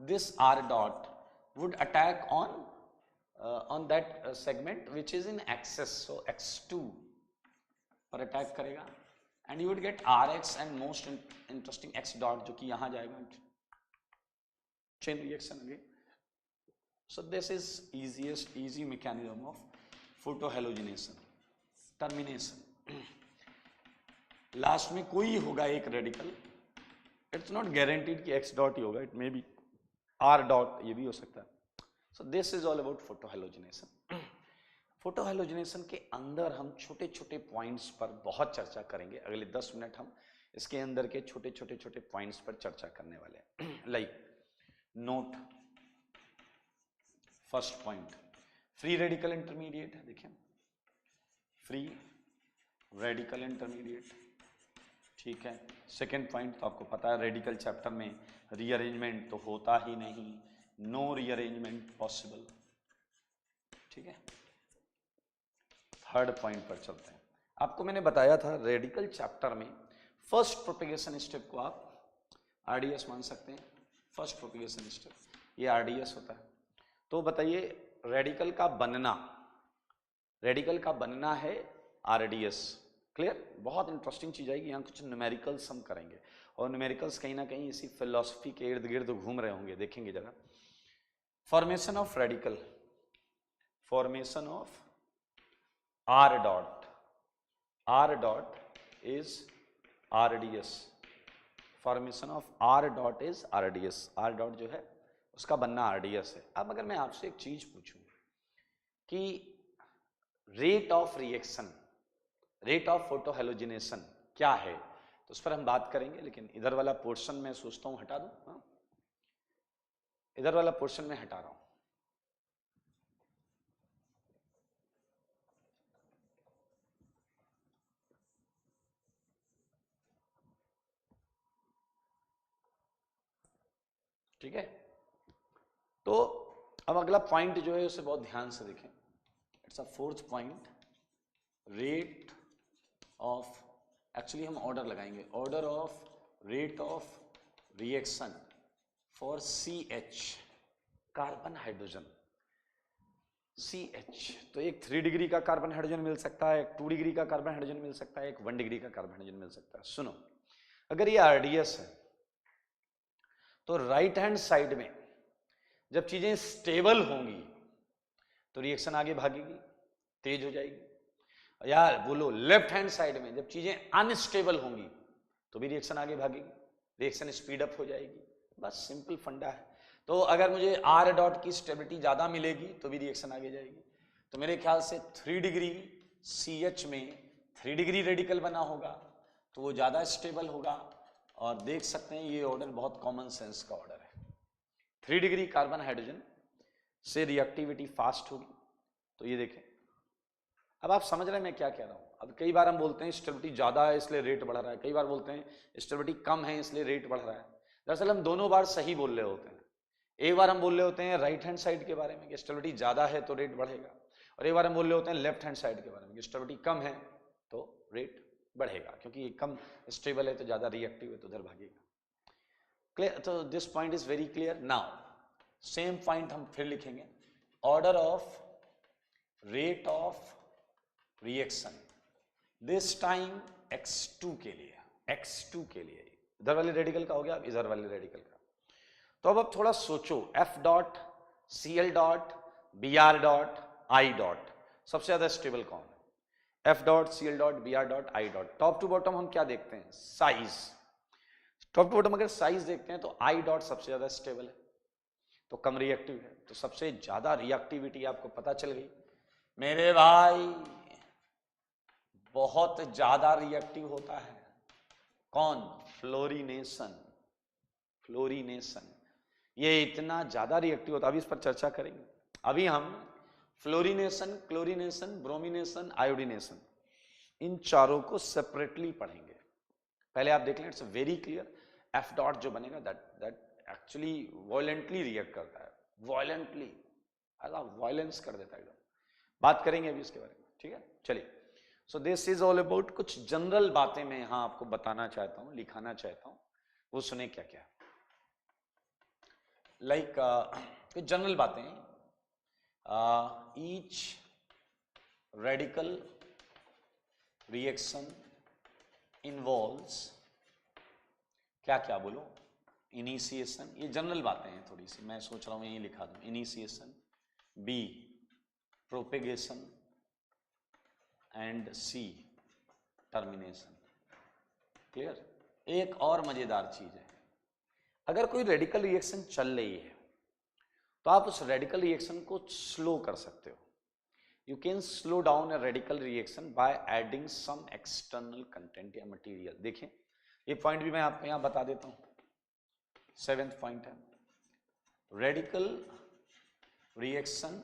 this R dot would attack on that segment which is in excess, so X2 पर attack करेगा, and you would get RH and most interesting X dot, जो कि यहां जाएगा, chain reaction again. So this is easy mechanism of photohalogenation। termination, last में कोई होगा एक रेडिकल, इट्स नॉट गारंटीड कि x डॉट ही होगा, it may be R dot, ये भी हो सकता है। So this is all about photohalogenation. Photohalogenation के अंदर हम छोटे छोटे पॉइंट्स पर बहुत चर्चा करेंगे, अगले 10 मिनट हम इसके अंदर के छोटे छोटे पॉइंट्स पर चर्चा करने वाले हैं। Like note, first point, free radical intermediate है, देखिए फ्री रेडिकल इंटरमीडिएट, ठीक है। सेकेंड पॉइंट तो आपको पता है, रेडिकल चैप्टर में रीअरेंजमेंट तो होता ही नहीं, नो रीअरेंजमेंट पॉसिबल, ठीक है। थर्ड पॉइंट पर चलते हैं। आपको मैंने बताया था रेडिकल चैप्टर में फर्स्ट प्रोपेगेशन स्टेप को आप RDS मान सकते हैं, फर्स्ट प्रोपेगेशन स्टेप, ये RDS होता है। तो बताइए रेडिकल का बनना है RDS, क्लियर। बहुत इंटरेस्टिंग चीज आएगी, यहाँ कुछ न्यूमेरिकल्स हम करेंगे, और न्यूमेरिकल्स कहीं ना कहीं इसी फिलॉसफी के इर्द गिर्द घूम रहे होंगे, देखेंगे जरा। Formation of radical, formation of R dot is RDS, formation of R dot is RDS, R dot जो है उसका बनना RDS है। अब अगर मैं आपसे एक चीज पूछूं कि rate of reaction, rate of photohalogenation क्या है, तो उस पर हम बात करेंगे, लेकिन इधर वाला पोर्शन मैं सोचता हूं हटा दूं, हाँ? इधर वाला पोर्शन में हटा रहा हूं। ठीक है, तो अब अगला पॉइंट जो है उसे बहुत ध्यान से देखें। It's a fourth point, rate of, actually हम ऑर्डर लगाएंगे, order of rate of reaction for CH, carbon hydrogen CH। तो एक 3 डिग्री का कार्बन हाइड्रोजन मिल सकता है, एक 2 डिग्री का कार्बन हाइड्रोजन मिल सकता है, एक 1 डिग्री का कार्बन हाइड्रोजन मिल सकता है। सुनो, अगर ये RDS है तो राइट हैंड साइड में जब चीजें स्टेबल होंगी तो रिएक्शन आगे भागेगी, तेज हो जाएगी। यार बोलो, लेफ्ट हैंड साइड में जब चीजें अनस्टेबल होंगी तो भी रिएक्शन आगे भागेगी, रिएक्शन स्पीड अप हो जाएगी। बस सिंपल फंडा है। तो अगर मुझे R डॉट की स्टेबिलिटी ज़्यादा मिलेगी तो भी रिएक्शन आगे जाएगी। तो मेरे ख्याल से 3 डिग्री CH में 3 डिग्री रेडिकल बना होगा तो वो ज़्यादा स्टेबल होगा। और देख सकते हैं ये ऑर्डर बहुत कॉमन सेंस का ऑर्डर है। 3 डिग्री कार्बन हाइड्रोजन से रिएक्टिविटी फास्ट होगी। तो ये देखें, अब आप समझ रहे हैं मैं क्या कह रहा हूँ। अब कई बार हम बोलते हैं स्टेबिलिटी ज़्यादा है इसलिए रेट बढ़ रहा है, कई बार बोलते हैं स्टेबिलिटी कम है इसलिए रेट बढ़ रहा है। दरअसल हम दोनों बार सही बोल रहे होते हैं। एक बार हम बोल रहे होते हैं राइट हैंड साइड के बारे में कि स्टेबिलिटी ज़्यादा है तो रेट बढ़ेगा, और एक बार हम बोल रहे होते हैं लेफ्ट हैंड साइड के बारे में कि स्टेबिलिटी कम है तो रेट बढ़ेगा, क्योंकि ये कम स्टेबल है तो ज़्यादा रिएक्टिव है तो उधर भागेगा। क्लियर? तो this point is very clear. Now same point हम फिर लिखेंगे, order of rate of reaction, this time x2 के लिए, x2 के लिए इधर वाले रेडिकल का हो गया, अब इधर वाले रेडिकल का। तो अब थोड़ा सोचो, F dot Cl dot Br dot I dot सबसे ज्यादा स्टेबल कौन है? F dot Cl dot Br dot I dot. Top to bottom हम क्या देखते हैं? साइज। टॉप टू बॉटम अगर साइज देखते हैं तो I डॉट सबसे ज्यादा स्टेबल है तो कम रिएक्टिव है, तो सबसे ज्यादा रिएक्टिविटी आपको पता चल गई। मेरे भाई बहुत ज्यादा रिएक्टिव होता है कौन? फ्लोरीनेशन। फ्लोरीनेशन ये इतना ज्यादा रिएक्टिव होता है, अभी इस पर चर्चा करेंगे। अभी हम फ्लोरीनेशन, क्लोरीनेशन, ब्रोमिनेशन, आयोडीनेशन इन चारों को सेपरेटली पढ़ेंगे। पहले आप देख लें, it's very clear. F dot जो बनेगा दैट एक्चुअली वायलेंटली रिएक्ट करता है, वायलेंटली वायलेंस कर देता है एकदम। बात करेंगे अभी इसके बारे में, ठीक है? चलिए, सो दिस इज ऑल अबाउट कुछ जनरल बातें मैं यहां आपको बताना चाहता हूं, लिखाना चाहता हूं, वो सुने क्या क्या। लाइक कुछ जनरल बातें, ईच रेडिकल रिएक्शन इन्वॉल्व्स क्या क्या बोलो, इनिशिएशन, ये जनरल बातें हैं थोड़ी सी, मैं सोच रहा हूं यही लिखा दूं। Initiation, B propagation and C termination. Clear? एक और मजेदार चीज है, अगर कोई रेडिकल रिएक्शन चल रही है तो आप उस रेडिकल रिएक्शन को स्लो कर सकते हो। You can slow down a radical reaction by adding some external content या मटेरियल। देखें, ये पॉइंट भी मैं आपको यहां बता देता हूं। 7th पॉइंट है, radical reaction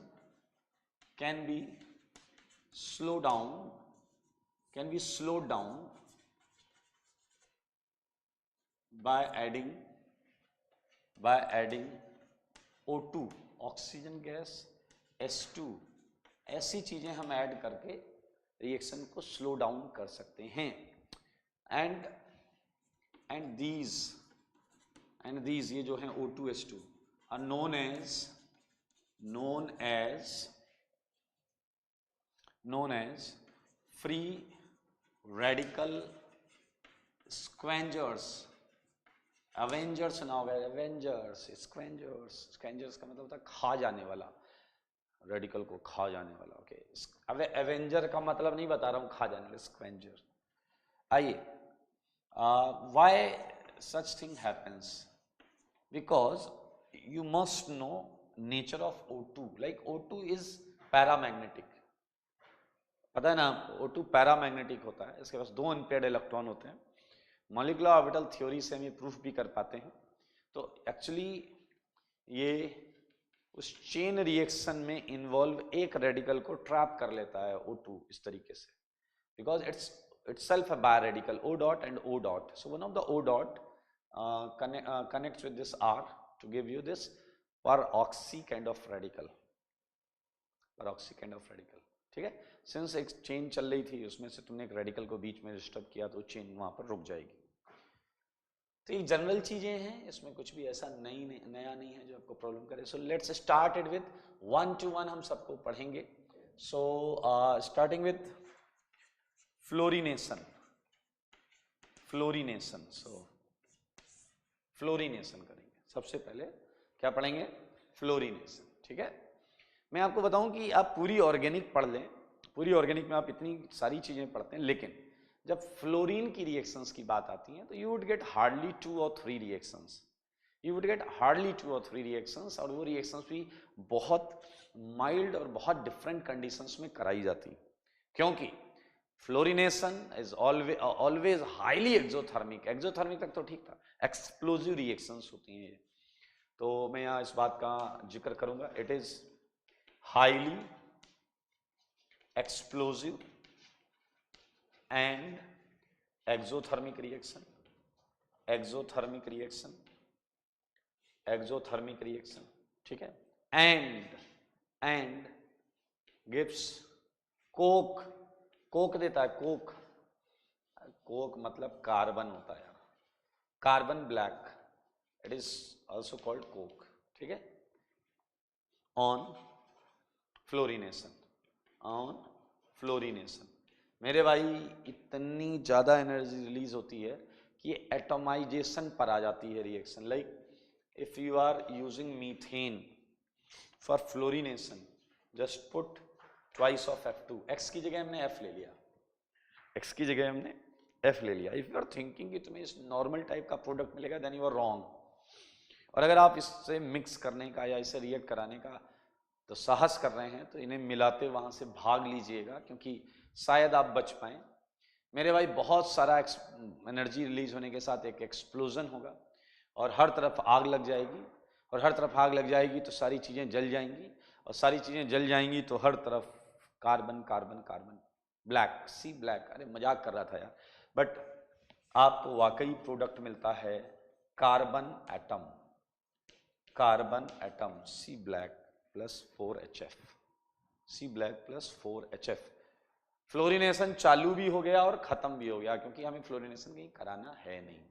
can be slow down, can be slow down by adding O2 oxygen gas, S2, ऐसी चीजें हम ऐड करके रिएक्शन को स्लो डाउन कर सकते हैं। एंड दीज ये जो हैं O2 S2 are known as free radical scavengers। Avengers ना हो गए, एवेंजर्स, स्क्वेंजर्स का मतलब होता है खा जाने वाला, रेडिकल को खा जाने वाला। ओके, एवेंजर का मतलब नहीं बता रहा हूं, खा जाने वाला, स्क्वेंजर। आइए, why such thing happens? Because you must know nature of O2। Like O2 is paramagnetic, पता है ना आपको? O2 पैरामैग्नेटिक होता है, इसके पास 2 अनपेयर्ड इलेक्ट्रॉन होते हैं। मॉलिक्यूलर ऑर्बिटल थ्योरी से हम ये प्रूफ भी कर पाते हैं। तो एक्चुअली ये उस चेन रिएक्शन में इन्वॉल्व एक रेडिकल को ट्रैप कर लेता है O2 इस तरीके से, because it's itself a biradical, O dot and O dot. So one of the O dot connects with this R to give you this peroxy kind of radical, peroxy kind of radical। ठीक है, since एक chain चल रही थी, उसमें से तुमने एक रेडिकल को बीच में डिस्टर्ब किया तो चेन वहां पर रुक जाएगी। तो ये जनरल चीजें हैं, इसमें कुछ भी ऐसा नया नहीं है जो आपको प्रॉब्लम करे। So let's start it with 1 to 1 हम सबको पढ़ेंगे। So starting with fluorination. So fluorination करेंगे सबसे पहले। क्या पढ़ेंगे? फ्लोरीनेशन। ठीक है, मैं आपको बताऊं कि आप पूरी ऑर्गेनिक पढ़ लें, पूरी ऑर्गेनिक में आप इतनी सारी चीजें पढ़ते हैं, लेकिन जब फ्लोरीन की रिएक्शंस की बात आती है तो you would get hardly 2 or 3 reactions. You would get hardly 2 और 3 रिएक्शंस, और वो रिएक्शंस भी बहुत माइल्ड और बहुत डिफरेंट कंडीशंस में कराई जाती, क्योंकि fluorination is always highly exothermic. Exothermic तक तो ठीक था, एक्सप्लोजिव रिएक्शंस होती हैं ये। तो मैं यहाँ इस बात का जिक्र करूंगा, it is highly explosive and exothermic reaction, exothermic reaction, exothermic reaction, ठीक है। एंड गिव्स कोक, कोक देता है, कोक, कोक मतलब कार्बन होता है यार, carbon black, it is also called Coke, ठीक है। ऑन फ्लोरिनेशन, ऑन फ्लोरिनेशन मेरे भाई इतनी ज्यादा एनर्जी रिलीज होती है कि एटोमाइजेशन पर आ जाती है reaction. Like if you are using methane for fluorination, just put twice of F2, X की जगह हमने F ले लिया, X की जगह हमने F ले लिया। if you are thinking कि तुम्हें इस नॉर्मल टाइप का प्रोडक्ट मिलेगा, then you are wrong। और अगर आप इससे मिक्स करने का या इसे रिएक्ट कराने का तो साहस कर रहे हैं, तो इन्हें मिलाते वहां से भाग लीजिएगा, क्योंकि शायद आप बच पाए। मेरे भाई बहुत सारा एनर्जी रिलीज होने के साथ एक एक्सप्लोजन होगा और हर तरफ आग लग जाएगी, और हर तरफ आग लग जाएगी तो सारी चीज़ें जल जाएंगी, और सारी चीज़ें जल जाएंगी तो हर तरफ कार्बन कार्बन कार्बन, ब्लैक, सी ब्लैक। अरे मजाक कर रहा था यार, बट आपको वाकई प्रोडक्ट मिलता है carbon atom, carbon atom C black plus 4HF, C black plus 4HF। Fluorination चालू भी हो गया और खत्म भी हो गया, क्योंकि हमें फ्लोरिनेशन कहीं कराना है नहीं।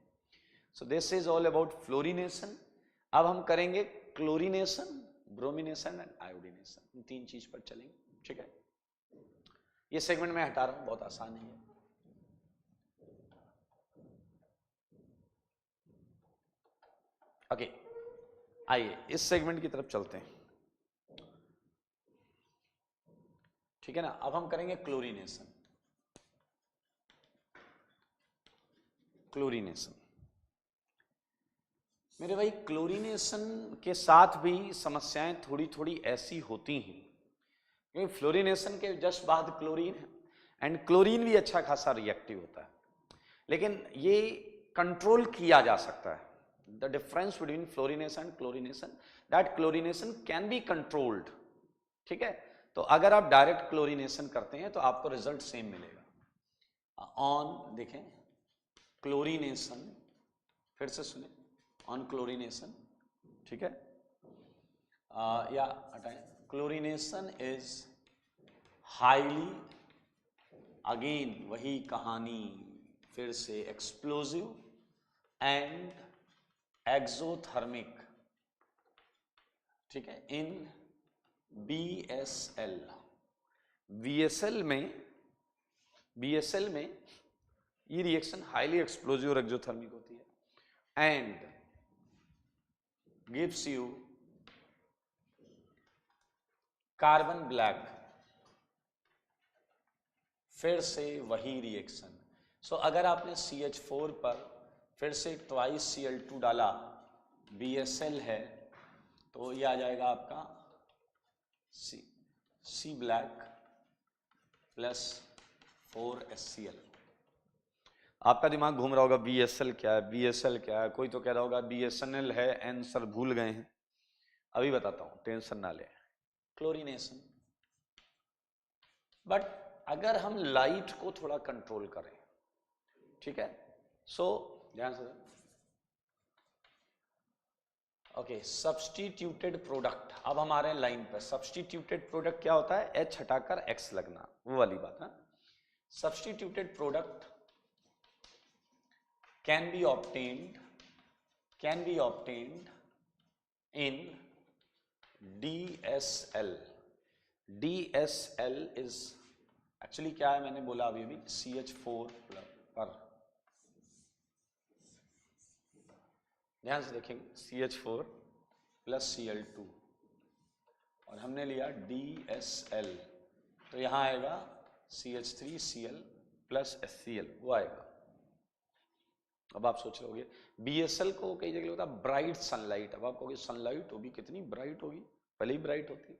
So this is all about fluorination। अब हम करेंगे क्लोरिनेशन, ब्रोमिनेशन एंड आयोडीनेशन, इन 3 चीज पर चलेंगे, ठीक है। ये सेगमेंट मैं हटा रहा हूं, बहुत आसान है। ओके, आइए इस सेगमेंट की तरफ चलते हैं, ठीक है ना। अब हम करेंगे क्लोरिनेशन, क्लोरिनेशन मेरे भाई क्लोरिनेशन के साथ भी समस्याएं थोड़ी थोड़ी ऐसी होती हैं, क्योंकि फ्लोरिनेशन के जस्ट बाद क्लोरीन है, एंड क्लोरीन भी अच्छा खासा रिएक्टिव होता है, लेकिन ये कंट्रोल किया जा सकता है। The difference between fluorination and chlorination, that chlorination can be controlled, ठीक है। तो अगर आप डायरेक्ट क्लोरिनेशन करते हैं तो आपको रिजल्ट सेम मिलेगा। ऑन देखें क्लोरिनेशन, फिर से सुने, ऑन क्लोरिनेशन, ठीक है, या हटाएं, क्लोरिनेशन इज हाईली, अगेन वही कहानी फिर से, एक्सप्लोजिव एंड एक्सोथर्मिक, ठीक है, इन BSL। BSL में ये रिएक्शन हाईली एक्सप्लोजिव और एक्सोथर्मिक होती है, and gives you carbon black, फिर से वही रिएक्शन। सो अगर आपने CH4 पर फिर से ट्वाइस Cl2 डाला, BSL है, तो ये आ जाएगा आपका C ब्लैक प्लस 4HCl। आपका दिमाग घूम रहा होगा BSL क्या है, BSL क्या है, कोई तो कह रहा होगा BSNL है, आंसर भूल गए हैं। अभी बताता हूं, टेंशन ना ले। क्लोरिनेशन, बट अगर हम लाइट को थोड़ा कंट्रोल करें, ठीक है, सो ध्यान से, ओके, सब्स्टिट्यूटेड प्रोडक्ट। अब हमारे लाइन पर सब्स्टिट्यूटेड प्रोडक्ट क्या होता है, H हटाकर X लगना, वो वाली बात है। Substituted product can be obtained in DSL। DSL is actually क्या है, मैंने बोला अभी अभी CH4 पर, ध्यान से देखेंगे, CH4 प्लस Cl2 और हमने लिया DSL, तो यहां आएगा CH3Cl प्लस HCl, वो आएगा। अब आप सोच रहे BSL को कई जगह होता है ब्राइट सनलाइट, अब आप कहोगे सनलाइट होगी कितनी ब्राइट होगी, पहले ही ब्राइट होती है।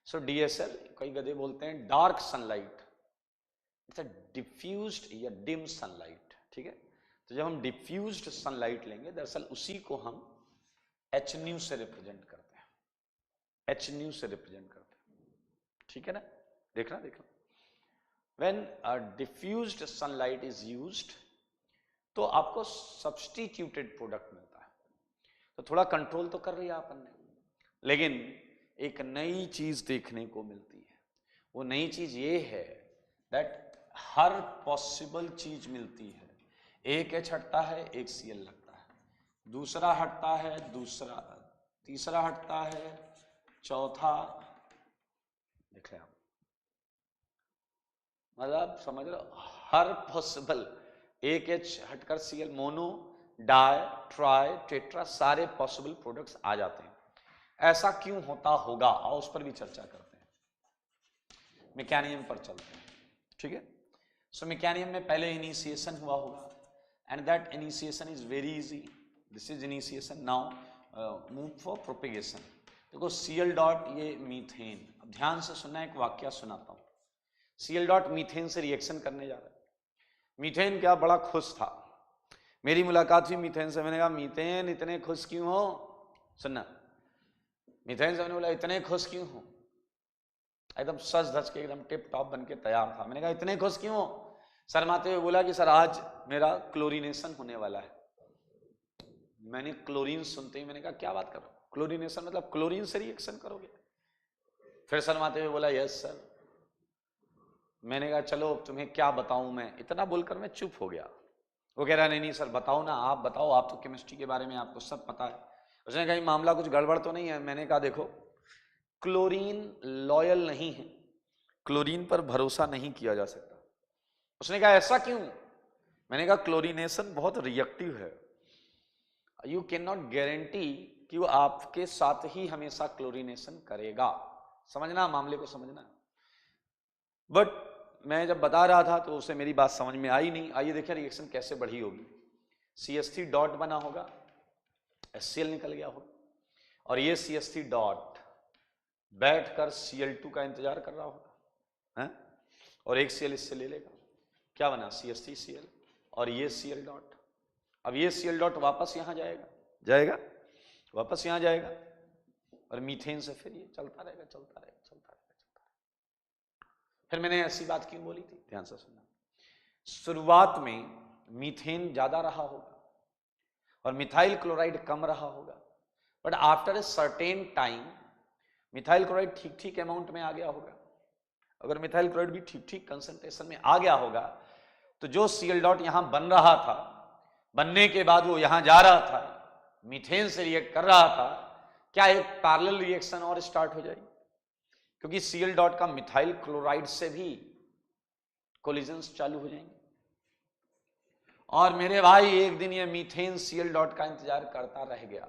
सो DSL कई गधे बोलते हैं dark sunlight, it's a diffused या डिम सनलाइट, ठीक है। तो जब हम डिफ्यूज्ड सनलाइट लेंगे दरअसल उसी को हम H न्यू से रिप्रेजेंट करते हैं, H न्यू से रिप्रेजेंट करते हैं, ठीक है ना। देखना when a diffused sunlight is used तो आपको सब्स्टिट्यूटेड प्रोडक्ट मिलता है। तो थोड़ा कंट्रोल तो कर लिया अपन ने, लेकिन एक नई चीज देखने को मिलती है। वो नई चीज ये है दैट हर पॉसिबल चीज मिलती है, एक H हटता है एक Cl लगता है, दूसरा हटता है दूसरा, तीसरा हटता है, चौथा, देख रहे आप, मतलब समझ रहे हो, हर पॉसिबल एक H हटकर Cl, mono, di, tri, tetra, सारे पॉसिबल प्रोडक्ट्स आ जाते हैं। ऐसा क्यों होता होगा, और उस पर भी चर्चा करते हैं, मैकेनिज्म पर चलते हैं, ठीक है। सो मैकेनिज्म में पहले इनिशिएशन हुआ होगा and that initiation is very easy, this is initiation, now move for propagation. देखो Cl डॉट ये मीथेन, अब ध्यान से सुनना, एक वाक्य सुनाता हूं। Cl डॉट मीथेन से रिएक्शन करने जा रहा है। मीथेन क्या बड़ा खुश था, मेरी मुलाकात हुई मीथेन से, मैंने कहा मीथेन इतने खुश क्यों हो, सुनना, मीथेन से मैंने बोला इतने खुश क्यों हो, एकदम सज धज के एकदम टिप टॉप बन के तैयार था। मैंने कहा इतने खुश क्यों हो, शर्माते हुए बोला कि सर आज मेरा क्लोरीनेशन होने वाला है। मैंने क्लोरीन सुनते ही मैंने कहा क्या बात कर रहे हो, क्लोरीनेशन मतलब क्लोरीन से रिएक्शन करोगे। फिर शर्माते हुए बोला यस सर। मैंने कहा चलो तुम्हें क्या बताऊं मैं, इतना बोलकर मैं चुप हो गया। वो कह रहा नहीं नहीं सर बताओ ना, आप बताओ, आप तो केमिस्ट्री के बारे में आपको सब पता है। उसने कहा मामला कुछ गड़बड़ तो नहीं है। मैंने कहा देखो क्लोरीन लॉयल नहीं है, क्लोरीन पर भरोसा नहीं किया जा सकता। उसने कहा ऐसा क्यों, मैंने कहा क्लोरीनेशन बहुत रिएक्टिव है, यू कैन नॉट गारंटी कि वो आपके साथ ही हमेशा क्लोरीनेशन करेगा। समझना, मामले को समझना। बट मैं जब बता रहा था तो उसे मेरी बात समझ में आई नहीं। आइए देखिए रिएक्शन कैसे बढ़ी होगी। CH3 डॉट बना होगा, HCl निकल गया होगा, और ये CH3 डॉट बैठकर Cl2 का इंतजार कर रहा होगा, है? और एक Cl इससे ले लेगा, क्या बना CH3Cl, और ये Cl डॉट। अब ये Cl डॉट वापस यहां जाएगा, वापस यहां जाएगा, और मीथेन से फिर ये चलता रहेगा, चलता रहेगा, चलता रहेगा, चलता रहेगा। फिर मैंने ऐसी बात क्यों बोली थी, ध्यान से सुनना। शुरुआत में मीथेन ज्यादा रहा होगा और मिथाइल क्लोराइड कम रहा होगा, but after a certain time methyl chloride ठीक ठीक अमाउंट में आ गया होगा। अगर मिथाइल क्लोराइड भी ठीक ठीक कंसंट्रेशन में आ गया होगा तो जो Cl डॉट यहां बन रहा था, बनने के बाद वो यहां जा रहा था, मीथेन से रिएक्ट कर रहा था, क्या एक पैरेलल रिएक्शन और स्टार्ट हो जाएगी, क्योंकि Cl डॉट का मिथाइल क्लोराइड से भी कोलिजन्स चालू हो जाएंगे। और मेरे भाई एक दिन ये मीथेन Cl डॉट का इंतजार करता रह गया,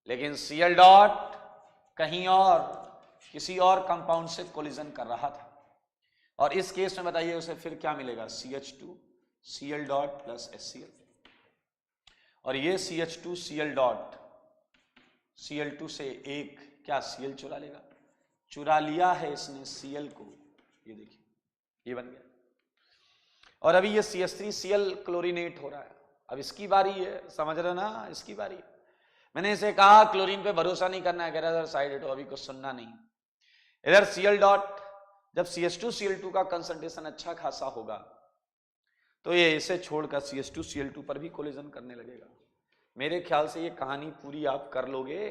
लेकिन Cl डॉट कहीं और किसी और कंपाउंड से कोलिजन कर रहा था, और इस केस में बताइए उसे फिर क्या मिलेगा, CH2 Cl dot plus HCl, और ये CH2 Cl डॉट Cl2 से एक क्या Cl चुरा लेगा, चुरा लिया है इसने Cl को, ये देखिए ये बन गया। और अभी ये CH3Cl क्लोरीनेट हो रहा है, अब इसकी बारी है, समझ रहे ना, इसकी बारी है। मैंने इसे कहा क्लोरीन पे भरोसा नहीं करना है, कह रहा साइड हटो, अभी कुछ सुनना नहीं। इधर Cl डॉट जब CH2Cl2 का कंसंट्रेशन अच्छा खासा होगा तो ये इसे छोड़कर CH2Cl2 पर भी कोलिजन करने लगेगा। मेरे ख्याल से ये कहानी पूरी आप कर लोगे,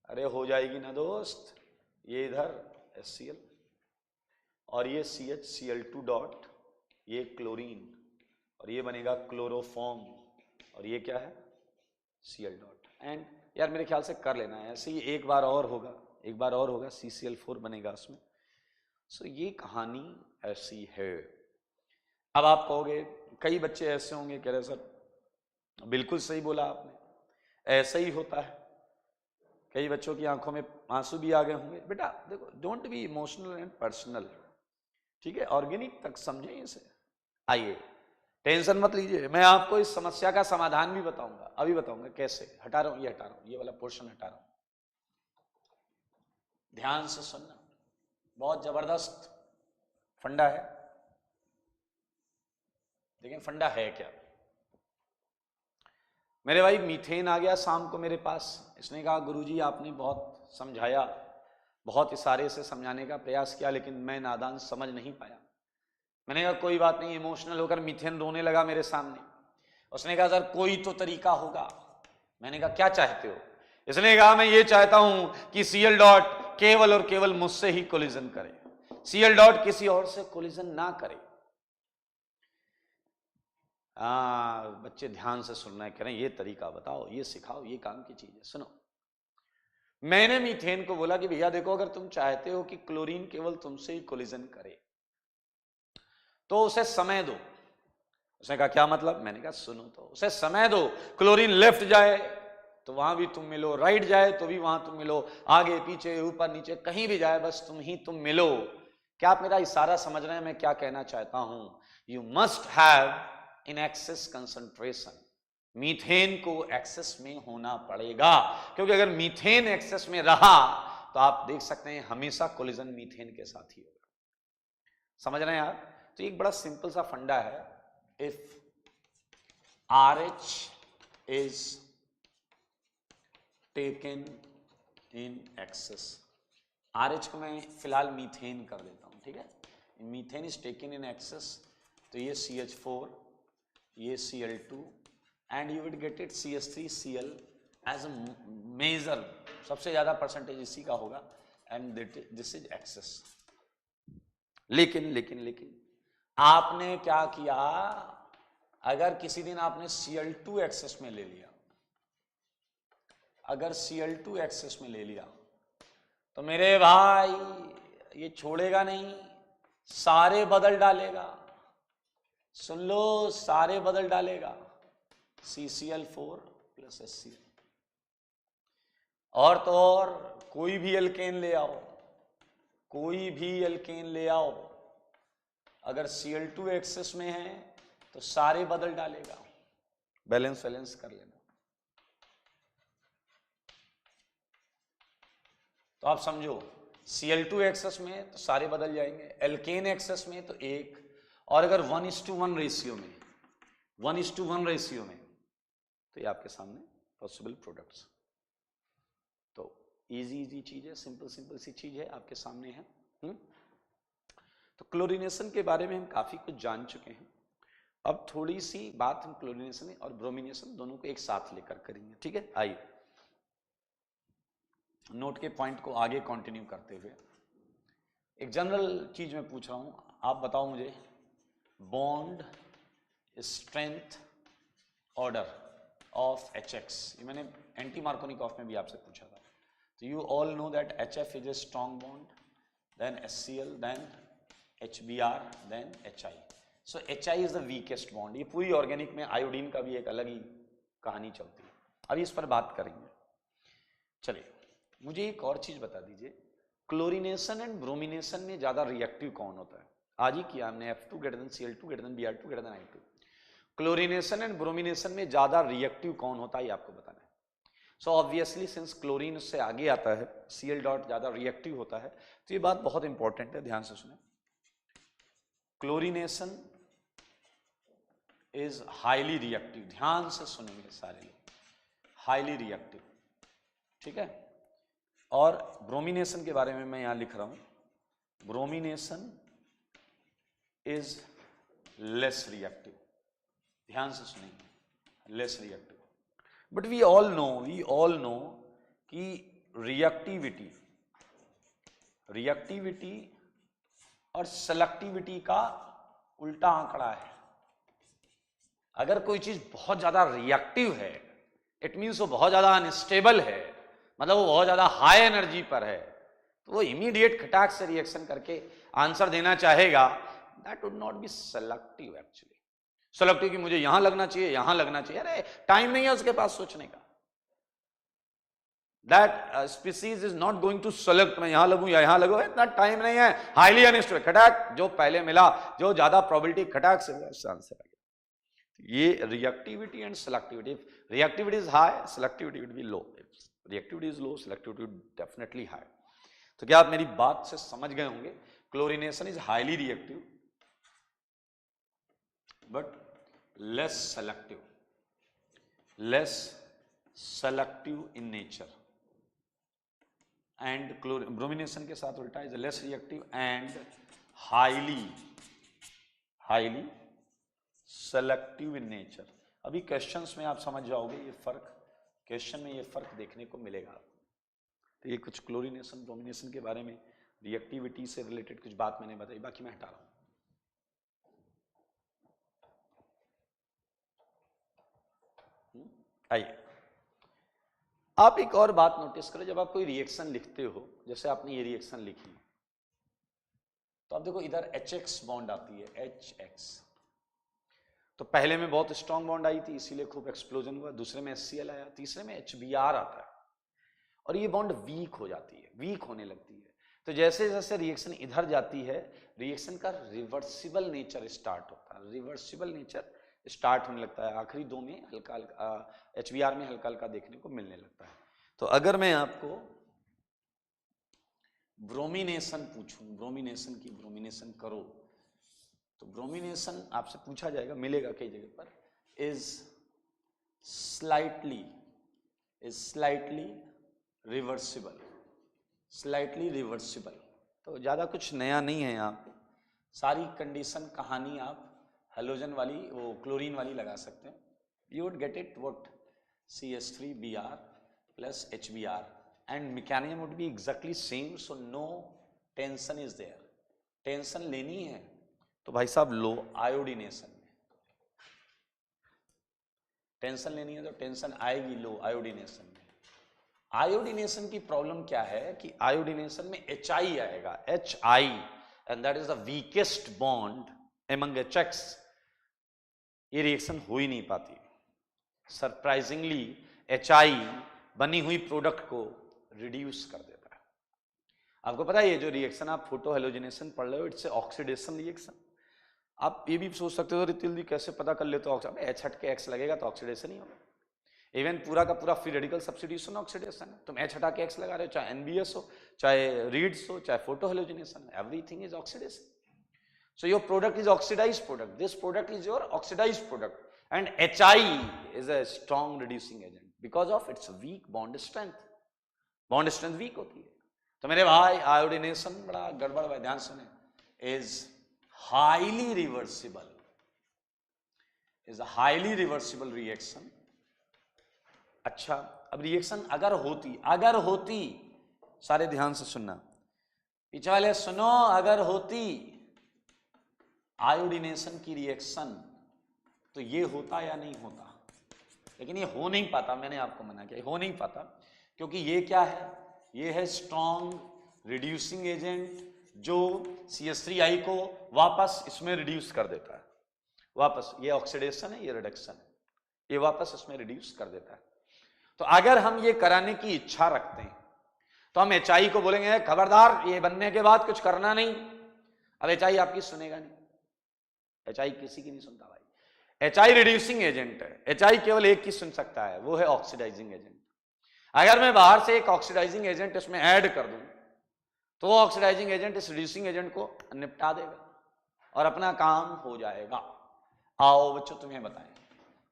अरे हो जाएगी ना दोस्त। ये इधर HCl और ये CHCl2 डॉट, ये क्लोरीन, और ये बनेगा क्लोरोफॉर्म, और ये क्या है Cl डॉट। एंड यार मेरे ख्याल से कर लेना है ऐसे ही, एक बार और होगा, एक बार और होगा, CCl4 बनेगा उसमें। सो ये कहानी ऐसी है। अब आप कहोगे, कई बच्चे ऐसे होंगे कह रहे सर बिल्कुल सही बोला आपने, ऐसा ही होता है। कई बच्चों की आंखों में आंसू भी आ गए होंगे। बेटा देखो, don't be emotional and personal, ठीक है, ऑर्गेनिक तक समझें इसे। आइए टेंशन मत लीजिए, मैं आपको इस समस्या का समाधान भी बताऊंगा, अभी बताऊंगा कैसे। हटा रहा हूं, ये हटा रहा हूं, ये वाला पोर्शन हटा रहा हूं, ध्यान से सुनना, बहुत जबरदस्त फंडा है। देखें फंडा है क्या। मेरे भाई मीथेन आ गया शाम को मेरे पास, इसने कहा गुरुजी आपने बहुत समझाया, बहुत इशारे से समझाने का प्रयास किया, लेकिन मैं नादान समझ नहीं पाया। मैंने कहा कोई बात नहीं, इमोशनल होकर मीथेन रोने लगा मेरे सामने। उसने कहा सर कोई तो तरीका होगा। मैंने कहा क्या चाहते हो। इसने कहा मैं ये चाहता हूं कि Cl डॉट केवल और केवल मुझसे ही कोलिजन करे, Cl डॉट किसी और से कोलिजन ना करे। बच्चे ध्यान से सुनना है, कह रहे हैं ये तरीका बताओ, ये सिखाओ, ये काम की चीज है। सुनो, मैंने मीथेन को बोला कि भैया देखो, अगर तुम चाहते हो कि क्लोरीन केवल तुमसे ही कोलिजन करे तो उसे समय दो। उसने कहा क्या मतलब। मैंने कहा सुनो तो, उसे समय दो, क्लोरीन लेफ्ट जाए तो वहां भी तुम मिलो, राइट जाए तो भी वहां तुम मिलो, आगे पीछे ऊपर नीचे कहीं भी जाए बस तुम मिलो। क्या आप मेरा इशारा समझ रहे हैं मैं क्या कहना चाहता हूं। You must have in excess concentration. Methane को एक्सेस में होना पड़ेगा, क्योंकि अगर मीथेन एक्सेस में रहा तो आप देख सकते हैं हमेशा कोलिजन मीथेन के साथ ही होगा। समझ रहे हैं आप। तो एक बड़ा सिंपल सा फंडा है, if RH is taken in excess, RH को मैं फिलहाल मीथेन कर देता हूं, ठीक है। Methane is taken in excess, तो ये CH4, ये Cl2 and you will get it CH3Cl as a major, सबसे ज्यादा परसेंटेज इसी का होगा, एंड दिस इज एक्सेस। लेकिन आपने क्या किया, अगर किसी दिन आपने Cl2 एक्सेस में ले लिया, अगर Cl2 एक्सेस में ले लिया तो मेरे भाई ये छोड़ेगा नहीं, सारे बदल डालेगा। सुन लो, सारे बदल डालेगा, CCl4 प्लस HCl। और तो और कोई भी एल्केन ले आओ, कोई भी एल्केन ले आओ, अगर Cl2 एक्सेस में है तो सारे बदल डालेगा। बैलेंस कर लेना। तो आप समझो, Cl2 एक्सेस में तो सारे बदल जाएंगे, एल्केन एक्सेस में तो एक, और अगर 1:1 रेशियो में, 1:1 रेशियो में, तो ये आपके सामने पॉसिबल प्रोडक्ट्स। तो इजी चीज है, सिंपल सी चीज है, आपके सामने है। तो क्लोरीनेशन के बारे में हम काफी कुछ जान चुके हैं। अब थोड़ी सी बात हम क्लोरीनेशन और ब्रोमिनेशन दोनों को एक साथ लेकर करेंगे, ठीक है। आइए नोट के पॉइंट को आगे कंटिन्यू करते हुए एक जनरल चीज मैं पूछ रहा हूं, आप बताओ मुझे, bond strength order of HX। ये मैंने एंटी मार्कोनिकॉफ में भी आपसे पूछा था। तो you all know that HF is a strong bond, then HCl, then HBr, then HI। So HI is the weakest bond. ये पूरी ऑर्गेनिक में आयोडीन का भी एक अलग ही कहानी चलती है, अभी इस पर बात करेंगे। चलिए मुझे एक और चीज बता दीजिए, क्लोरीनेशन एंड ब्रोमिनेशन में ज्यादा रिएक्टिव कौन होता है। आज ही किया हमने F2 > Cl2 > Br2 > I2। Chlorination and bromination में ज्यादा रिएक्टिव कौन होता है ये आपको बताना है। सो ऑब्वियसली सिंस क्लोरीन उससे आगे आता है, Cl डॉट ज्यादा रिएक्टिव होता है, तो ये बात बहुत इंपॉर्टेंट है, ध्यान से सुने। क्लोरीनेशन इज हाईली रिएक्टिव, ध्यान से सुनेंगे सारे लोग, हाईली रिएक्टिव, ठीक है। और ब्रोमिनेशन के बारे में मैं यहां लिख रहा हूं, ब्रोमिनेशन इज लेस रिएक्टिव, ध्यान से सुनेंगे, less reactive. But we all know कि रिएक्टिविटी और सेलेक्टिविटी का उल्टा आंकड़ा है। अगर कोई चीज बहुत ज्यादा रिएक्टिव है, इट मीन्स वो बहुत ज्यादा अनस्टेबल है, मतलब वो बहुत ज्यादा हाई एनर्जी पर है, तो वो इमीडिएट खटाक से रिएक्शन करके आंसर देना चाहेगा। That would not be selective actually. Selective कि मुझे यहां लगना चाहिए, यहां लगना चाहिए, अरे टाइम नहीं है उसके पास सोचने का। That species is not going to select, मैं यहां लगूं या यहां लगूं, इतना टाइम नहीं है, हाईली अनस्टेबल, खटाक जो पहले मिला, जो ज्यादा प्रोबेबिलिटी खटाक से आंसर आ गया। ये reactivity and selectivity, reactivity is high, selectivity will be low, reactivity is low, selectivity definitely high. तो क्या आप मेरी बात से समझ गए होंगे? Chlorination is highly reactive but less selective in nature, and bromination के साथ उल्टा is less reactive and highly selective in nature. अभी क्वेश्चंस में आप समझ जाओगे ये फर्क, क्वेश्चन में ये फर्क देखने को मिलेगा। तो ये कुछ क्लोरीनेशन ब्रोमिनेशन के बारे में रिएक्टिविटी से रिलेटेड कुछ बात मैंने बताई, बाकी मैं हटा रहा हूं। आइए आप एक और बात नोटिस करो, जब आप कोई रिएक्शन लिखते हो, जैसे आपने ये रिएक्शन लिखी, तो आप देखो इधर HX बॉन्ड आती है, HX, तो पहले में बहुत स्ट्रॉन्ग बॉन्ड आई थी इसीलिए खूब एक्सप्लोजन हुआ, दूसरे में HCl आया, तीसरे में HBr आता है और ये बॉन्ड वीक हो जाती है, वीक होने लगती है। तो जैसे जैसे रिएक्शन इधर जाती है, रिएक्शन का रिवर्सिबल नेचर स्टार्ट होता है, रिवर्सिबल नेचर स्टार्ट होने लगता है, आखिरी दो में हल्का हल्का HBr में हल्का हल्का देखने को मिलने लगता है। तो अगर मैं आपको ब्रोमिनेशन पूछूं, ब्रोमिनेशन की ब्रोमिनेशन करो, तो ब्रोमिनेशन आपसे पूछा जाएगा, मिलेगा कई जगह पर, is slightly reversible, slightly reversible. तो ज्यादा कुछ नया नहीं है यहाँ पे, सारी कंडीशन कहानी आप हेलोजन वाली, वो क्लोरीन वाली लगा सकते हैं। You would get it what, CH3Br plus HBr and mechanism would be exactly same, so no tension is there। Tension लेनी है तो भाई साहब लो आयोडीनेशन में, टेंशन लेनी है तो टेंशन आएगी लो आयोडीनेशन में। आयोडीनेशन की प्रॉब्लम क्या है कि आयोडीनेशन में HI आएगा, HI, and that is the weakest bond among HX। ये रिएक्शन हो ही नहीं पाती। सरप्राइजिंगली HI बनी हुई प्रोडक्ट को रिड्यूस कर देता है। आपको पता है ये जो रिएक्शन आप फोटो हेलोजिनेशन पढ़ रहे हो, इट्स ऑक्सीडेशन रिएक्शन। आप ये भी सोच सकते हो जल्दी कैसे पता कर लेते हो, H हट के X लगेगा तो ऑक्सीडेशन ही होगा। इवन पूरा का पूरा फ्री रेडिकल सब्स्टिट्यूशन ऑक्सीडेशन है। तुम H हटा के X लगा रहे हो, चाहे NBS हो, चाहे रीड्स हो, चाहे photo halogenation, everything is oxidation. So your product is oxidized product. This product is your oxidized product, and HI is a strong reducing agent because of its weak bond strength. Bond strength weak होती है। तो मेरे भाई iodination बड़ा गड़बड़ है, ध्यान सुने, is highly reversible, is a highly reversible reaction। अच्छा, अब रिएक्शन अगर होती, सारे ध्यान से सुनना, पीछे वाले सुनो, अगर होती आयोडीनेशन की रिएक्शन तो ये होता या नहीं होता, लेकिन ये हो नहीं पाता। मैंने आपको मना किया, हो नहीं पाता, क्योंकि ये क्या है, ये है स्ट्रॉन्ग रिड्यूसिंग एजेंट जो CH3I को वापस इसमें रिड्यूस कर देता है, वापस, ये ऑक्सीडेशन है, ये रिडक्शन है, ये वापस इसमें रिड्यूस कर देता है। तो अगर हम ये कराने की इच्छा रखते हैं तो हम HI को बोलेंगे खबरदार ये बनने के बाद कुछ करना नहीं। अब HI आपकी सुनेगा नहीं, HI किसी की नहीं सुनता भाई। HI रिड्यूसिंग एजेंट है, HI केवल एक की सुन सकता है, वो है ऑक्सीडाइजिंग एजेंट। अगर मैं बाहर से एक ऑक्सीडाइजिंग एजेंट इसमें ऐड कर दूं तो वो ऑक्सीडाइजिंग एजेंट इस रिड्यूसिंग एजेंट को निपटा देगा और अपना काम हो जाएगा। आओ बच्चों तुम्हें बताएं,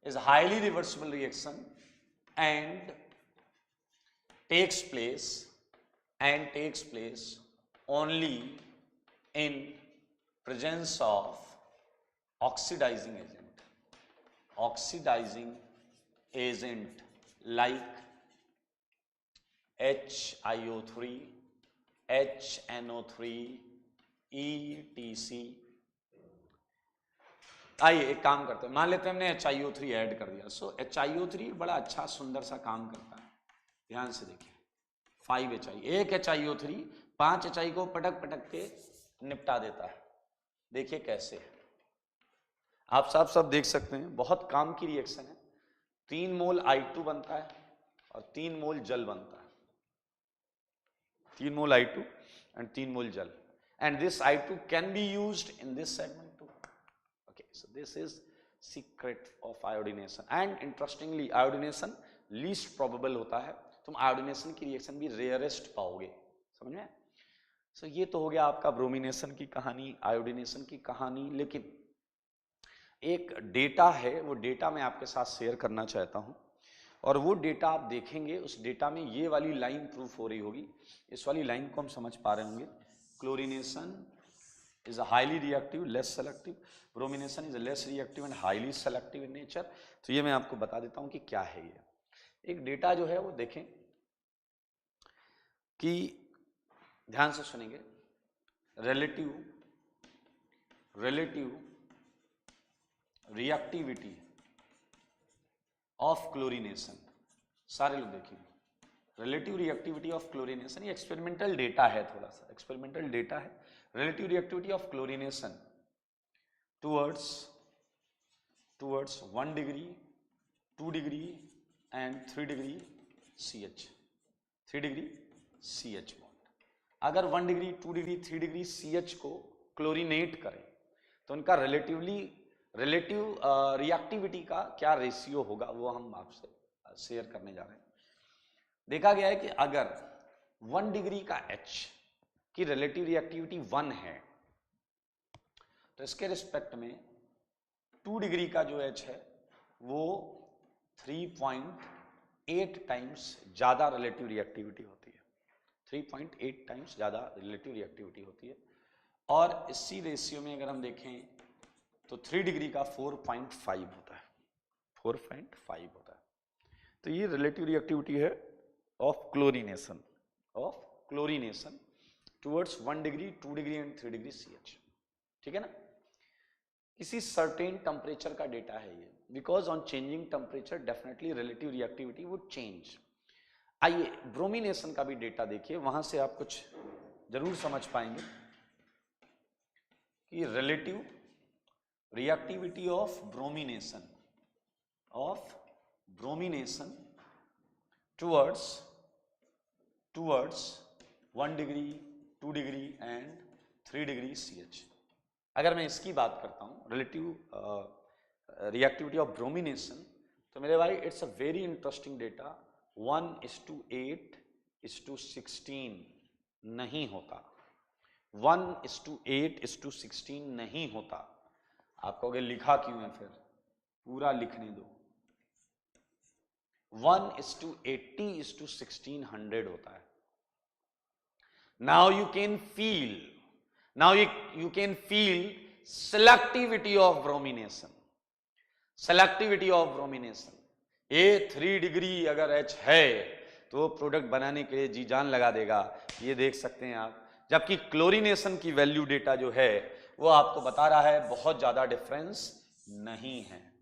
is highly reversible reaction and takes place only in presence of oxidizing agent like HiO3, HNO3, ETC। आइए एक काम करते हैं, मान लेते हैं हमने HiO3 ऐड कर दिया। सो HiO3 बड़ा अच्छा सुंदर सा काम करता है, ध्यान से देखिए। 5HI, एक HiO3 5 HI को पटक के निपटा देता है। देखिए कैसे, आप सब देख सकते हैं, बहुत काम की रिएक्शन है। 3 मोल I2 बनता है और 3 मोल जल बनता है, 3 मोल I2 एंड 3 मोल जल, and this I2 can be used in this segment too. Okay, so this is secret of iodination. And interestingly iodination least probable होता है, तुम आयोडीनेशन की रिएक्शन भी रेयरेस्ट पाओगे, समझ में? सो ये तो हो गया आपका ब्रोमिनेशन की कहानी, आयोडीनेशन की कहानी। लेकिन एक डेटा है, वो डेटा मैं आपके साथ शेयर करना चाहता हूं, और वो डेटा आप देखेंगे, उस डेटा में ये वाली लाइन प्रूफ हो रही होगी, इस वाली लाइन को हम समझ पा रहे होंगे। Chlorination is a highly reactive, less selective. Bromination is less reactive and highly selective in nature. तो ये मैं आपको बता देता हूं कि क्या है ये। एक डेटा जो है वो देखें कि ध्यान से सुनेंगे, relative reactivity of chlorination, सारे लोग देखिए, रिलेटिव रिएक्टिविटी ऑफ क्लोरीनेशन, ये एक्सपेरिमेंटल डेटा है, थोड़ा सा एक्सपेरिमेंटल डेटा है। Relative reactivity of chlorination towards 1 degree, 2 degree and 3 degree CH, 3 degree CH bond. अगर 1 डिग्री, 2 डिग्री, 3 डिग्री CH को क्लोरीनेट करें तो उनका रिलेटिव रिएक्टिविटी का क्या रेशियो होगा, वो हम आपसे शेयर करने जा रहे हैं। देखा गया है कि अगर 1 डिग्री का H की रिलेटिव रिएक्टिविटी 1 है, तो इसके रिस्पेक्ट में 2 डिग्री का जो H है वो 3.8 टाइम्स ज्यादा रिलेटिव रिएक्टिविटी होती है, 3.8 टाइम्स ज्यादा रिलेटिव रिएक्टिविटी होती है। और इसी रेशियो में अगर हम देखें तो 3 डिग्री का 4.5 होता है, 4.5 होता है। तो ये रिलेटिव रिएक्टिविटी है of chlorination towards 1 degree, 2 degree and 3 degree CH, ठीक है ना? किसी सर्टेन टेम्परेचर का डेटा है ये, because on changing temperature definitely relative reactivity would change. आइए ब्रोमिनेशन का भी डेटा देखिए, वहां से आप कुछ जरूर समझ पाएंगे कि relative reactivity of bromination towards 1 degree, 2 degree and 3 degree CH। अगर मैं इसकी बात करता हूं रिलेटिव रिएक्टिविटी ऑफ ब्रोमिनेशन, तो मेरे भाई it's a very interesting data. 1:8:16 नहीं होता, 1:8:16 नहीं होता। आप कहोगे लिखा क्यों है, फिर पूरा लिखने दो। 1:80:1600 होता है। Now you can feel selectivity of bromination, ये 3 डिग्री अगर H है तो प्रोडक्ट बनाने के लिए जी जान लगा देगा, ये देख सकते हैं आप। जबकि क्लोरीनेशन की वैल्यू डेटा जो है वो आपको बता रहा है बहुत ज्यादा डिफरेंस नहीं है।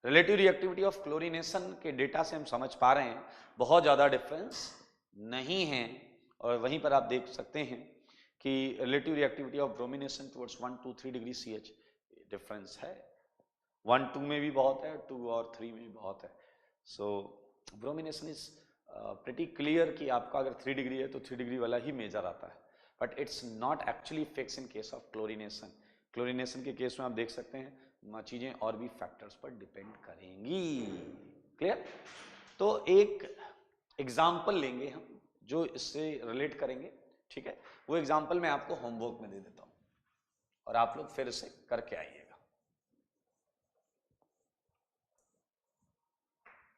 रिलेटिव रिएक्टिविटी ऑफ क्लोरीनेशन के डेटा से हम समझ पा रहे हैं बहुत ज्यादा डिफरेंस नहीं है। और वहीं पर आप देख सकते हैं कि relative reactivity of bromination towards 1 to 3 degree CH difference है। 1, 2 में भी बहुत है, 2 और 3 में भी बहुत है। सो ब्रोमिनेशन इज प्रिटी क्लियर कि आपका अगर 3 डिग्री है तो 3 डिग्री वाला ही मेजर आता है, but it's not actually fix in case of chlorination. Chlorination के केस में आप देख सकते हैं चीजें और भी फैक्टर्स पर डिपेंड करेंगी। क्लियर? तो एक एग्जाम्पल लेंगे हम जो इससे रिलेट करेंगे, ठीक है? वो एग्जाम्पल मैं आपको होमवर्क में दे देता हूं और आप लोग फिर से करके आइएगा।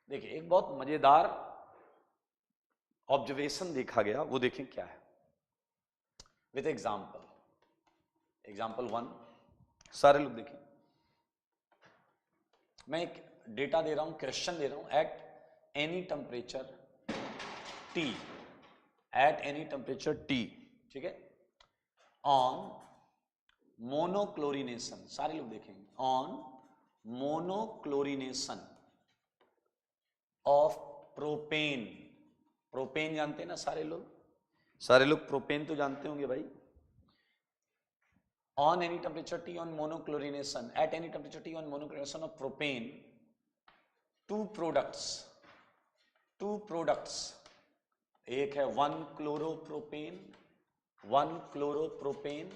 देखिए एक बहुत मजेदार ऑब्जर्वेशन देखा गया, वो देखें क्या है विद एग्जाम्पल। एग्जाम्पल 1, सारे लोग देखिए, मैं एक डेटा दे रहा हूं, क्वेश्चन दे रहा हूं। एट एनी टेम्परेचर T, ठीक है, ऑन मोनोक्लोरिनेशन, सारे लोग देखेंगे, on monochlorination of propane. Propane जानते हैं ना सारे लोग प्रोपेन तो जानते होंगे भाई। On any temperature T on monochlorination, at any temperature T on monochlorination of propane, two products, एक है 1 क्लोरोप्रोपेन,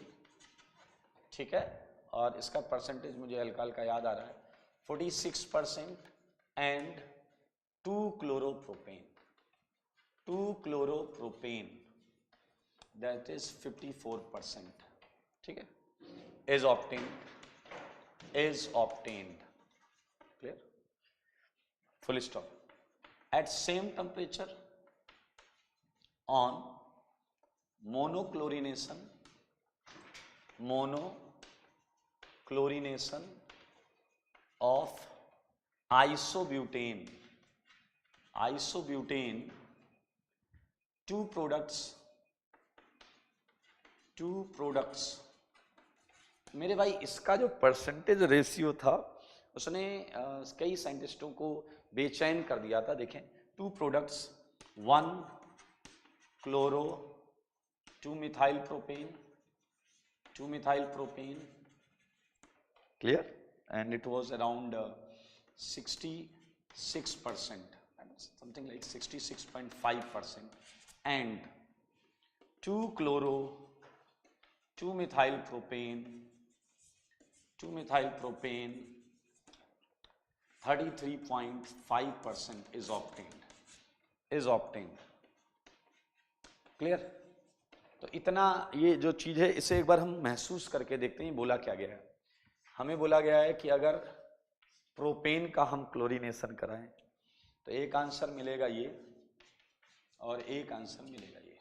ठीक है, और इसका परसेंटेज मुझे अल्कोहल का याद आ रहा है 46% and 2-chloropropane that is 54%, ठीक है, is obtained, clear, full stop. At same temperature on monochlorination of isobutane, two products, मेरे भाई इसका जो परसेंटेज रेशियो था उसने कई साइंटिस्टों को बेचैन कर दिया था. देखें, 2 products, 1 chloro 2-methyl propane, clear, and it was around 66%, something like 66.5%, and 2-chloro 2-methyl propane 33.5% is obtained, clear. तो इतना ये जो चीज है इसे एक बार हम महसूस करके देखते हैं. बोला क्या गया है, हमें बोला गया है कि अगर प्रोपेन का हम क्लोरीनेशन कराएं तो एक आंसर मिलेगा ये और एक आंसर मिलेगा ये.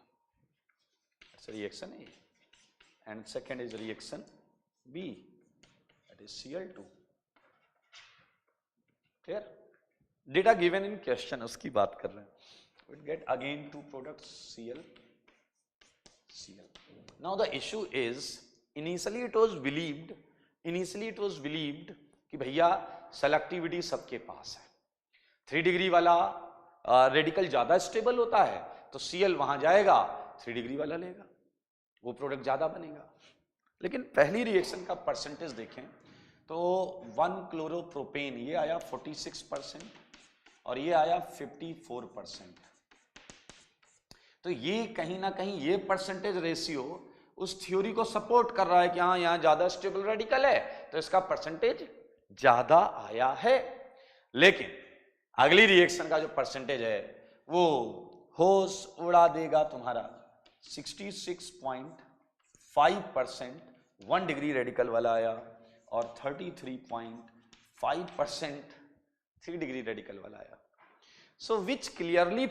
Reaction A and second is reaction B, that is Cl2. Clear? Data given in question उसकी बात कर रहे हैं. We get again 2 products, Cl. Now the issue is, initially it was believed कि भैया सेलेक्टिविटी सबके पास है. 3 डिग्री वाला रेडिकल ज्यादा स्टेबल होता है तो Cl वहां जाएगा, 3 डिग्री वाला लेगा, वो प्रोडक्ट ज्यादा बनेगा. लेकिन पहली रिएक्शन का परसेंटेज देखें तो 1-chloropropane ये आया 46% और ये आया 54%. तो ये कहीं ना कहीं ये परसेंटेज रेशियो उस थ्योरी को सपोर्ट कर रहा है कि हाँ यहां ज्यादा स्टेबल रेडिकल है तो इसका परसेंटेज ज्यादा आया है. लेकिन अगली रिएक्शन का जो परसेंटेज है वो होश उड़ा देगा तुम्हारा. 66.5% 1 डिग्री रेडिकल वाला आया और 33.5% 3 डिग्री रेडिकल वाला आया. So which clearly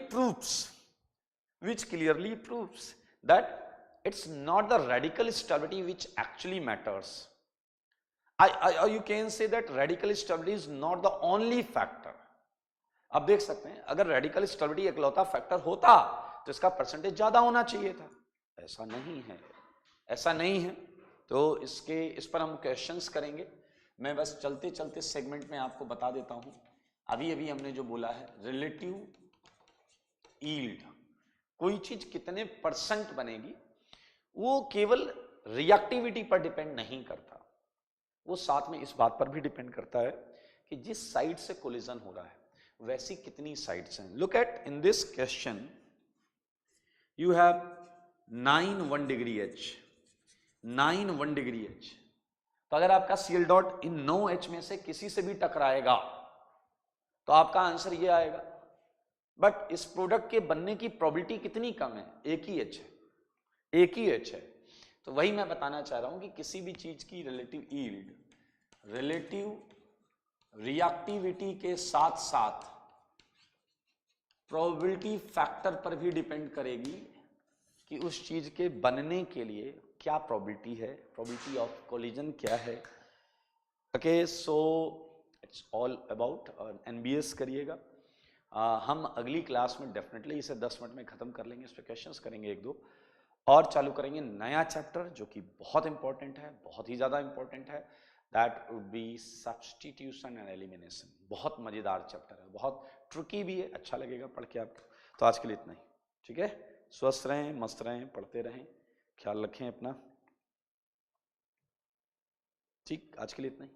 proves that it's not the radical stability which actually matters. You can say that radical stability is not the only factor. अब देख सकते हैं अगर रेडिकल स्टेबिलिटी इकलौता फैक्टर होता तो इसका परसेंटेज ज्यादा होना चाहिए था. ऐसा नहीं है. तो इस पर हम क्वेश्चंस करेंगे. मैं बस चलते चलते सेगमेंट में आपको बता देता हूं. अभी हमने जो बोला है रिलेटिव यील्ड, कोई चीज कितने परसेंट बनेगी वो केवल रिएक्टिविटी पर डिपेंड नहीं करता, वो साथ में इस बात पर भी डिपेंड करता है कि जिस साइड से कोलिजन हो रहा है वैसी कितनी साइड्स हैं. Look at in this question you have 9 1 degree H. तो अगर आपका Cl डॉट इन 9 H में से किसी से भी टकराएगा तो आपका आंसर ये आएगा. बट इस प्रोडक्ट के बनने की प्रोबेबिलिटी कितनी कम है, एक ही H है. तो वही मैं बताना चाह रहा हूं कि किसी भी चीज की रिलेटिव यील्ड रिलेटिव रिएक्टिविटी के साथ साथ प्रोबेबिलिटी फैक्टर पर भी डिपेंड करेगी कि उस चीज के बनने के लिए क्या प्रोबेबिलिटी है, प्रोबेबिलिटी ऑफ कोलिजन क्या है. Okay, so it's all about. NBS करिएगा. हम अगली क्लास में डेफिनेटली इसे 10 मिनट में खत्म कर लेंगे. इस पर क्वेश्चंस करेंगे 1-2 और चालू करेंगे नया चैप्टर जो कि बहुत इंपॉर्टेंट है, बहुत ही ज्यादा इंपॉर्टेंट है. That would be substitution and elimination. बहुत मजेदार चैप्टर है, बहुत ट्रिकी भी है, अच्छा लगेगा पढ़ के आपको. तो आज के लिए इतना ही. ठीक है, स्वस्थ रहें, मस्त रहें, पढ़ते रहें, ख्याल रखें अपना. ठीक, आज के लिए इतना ही.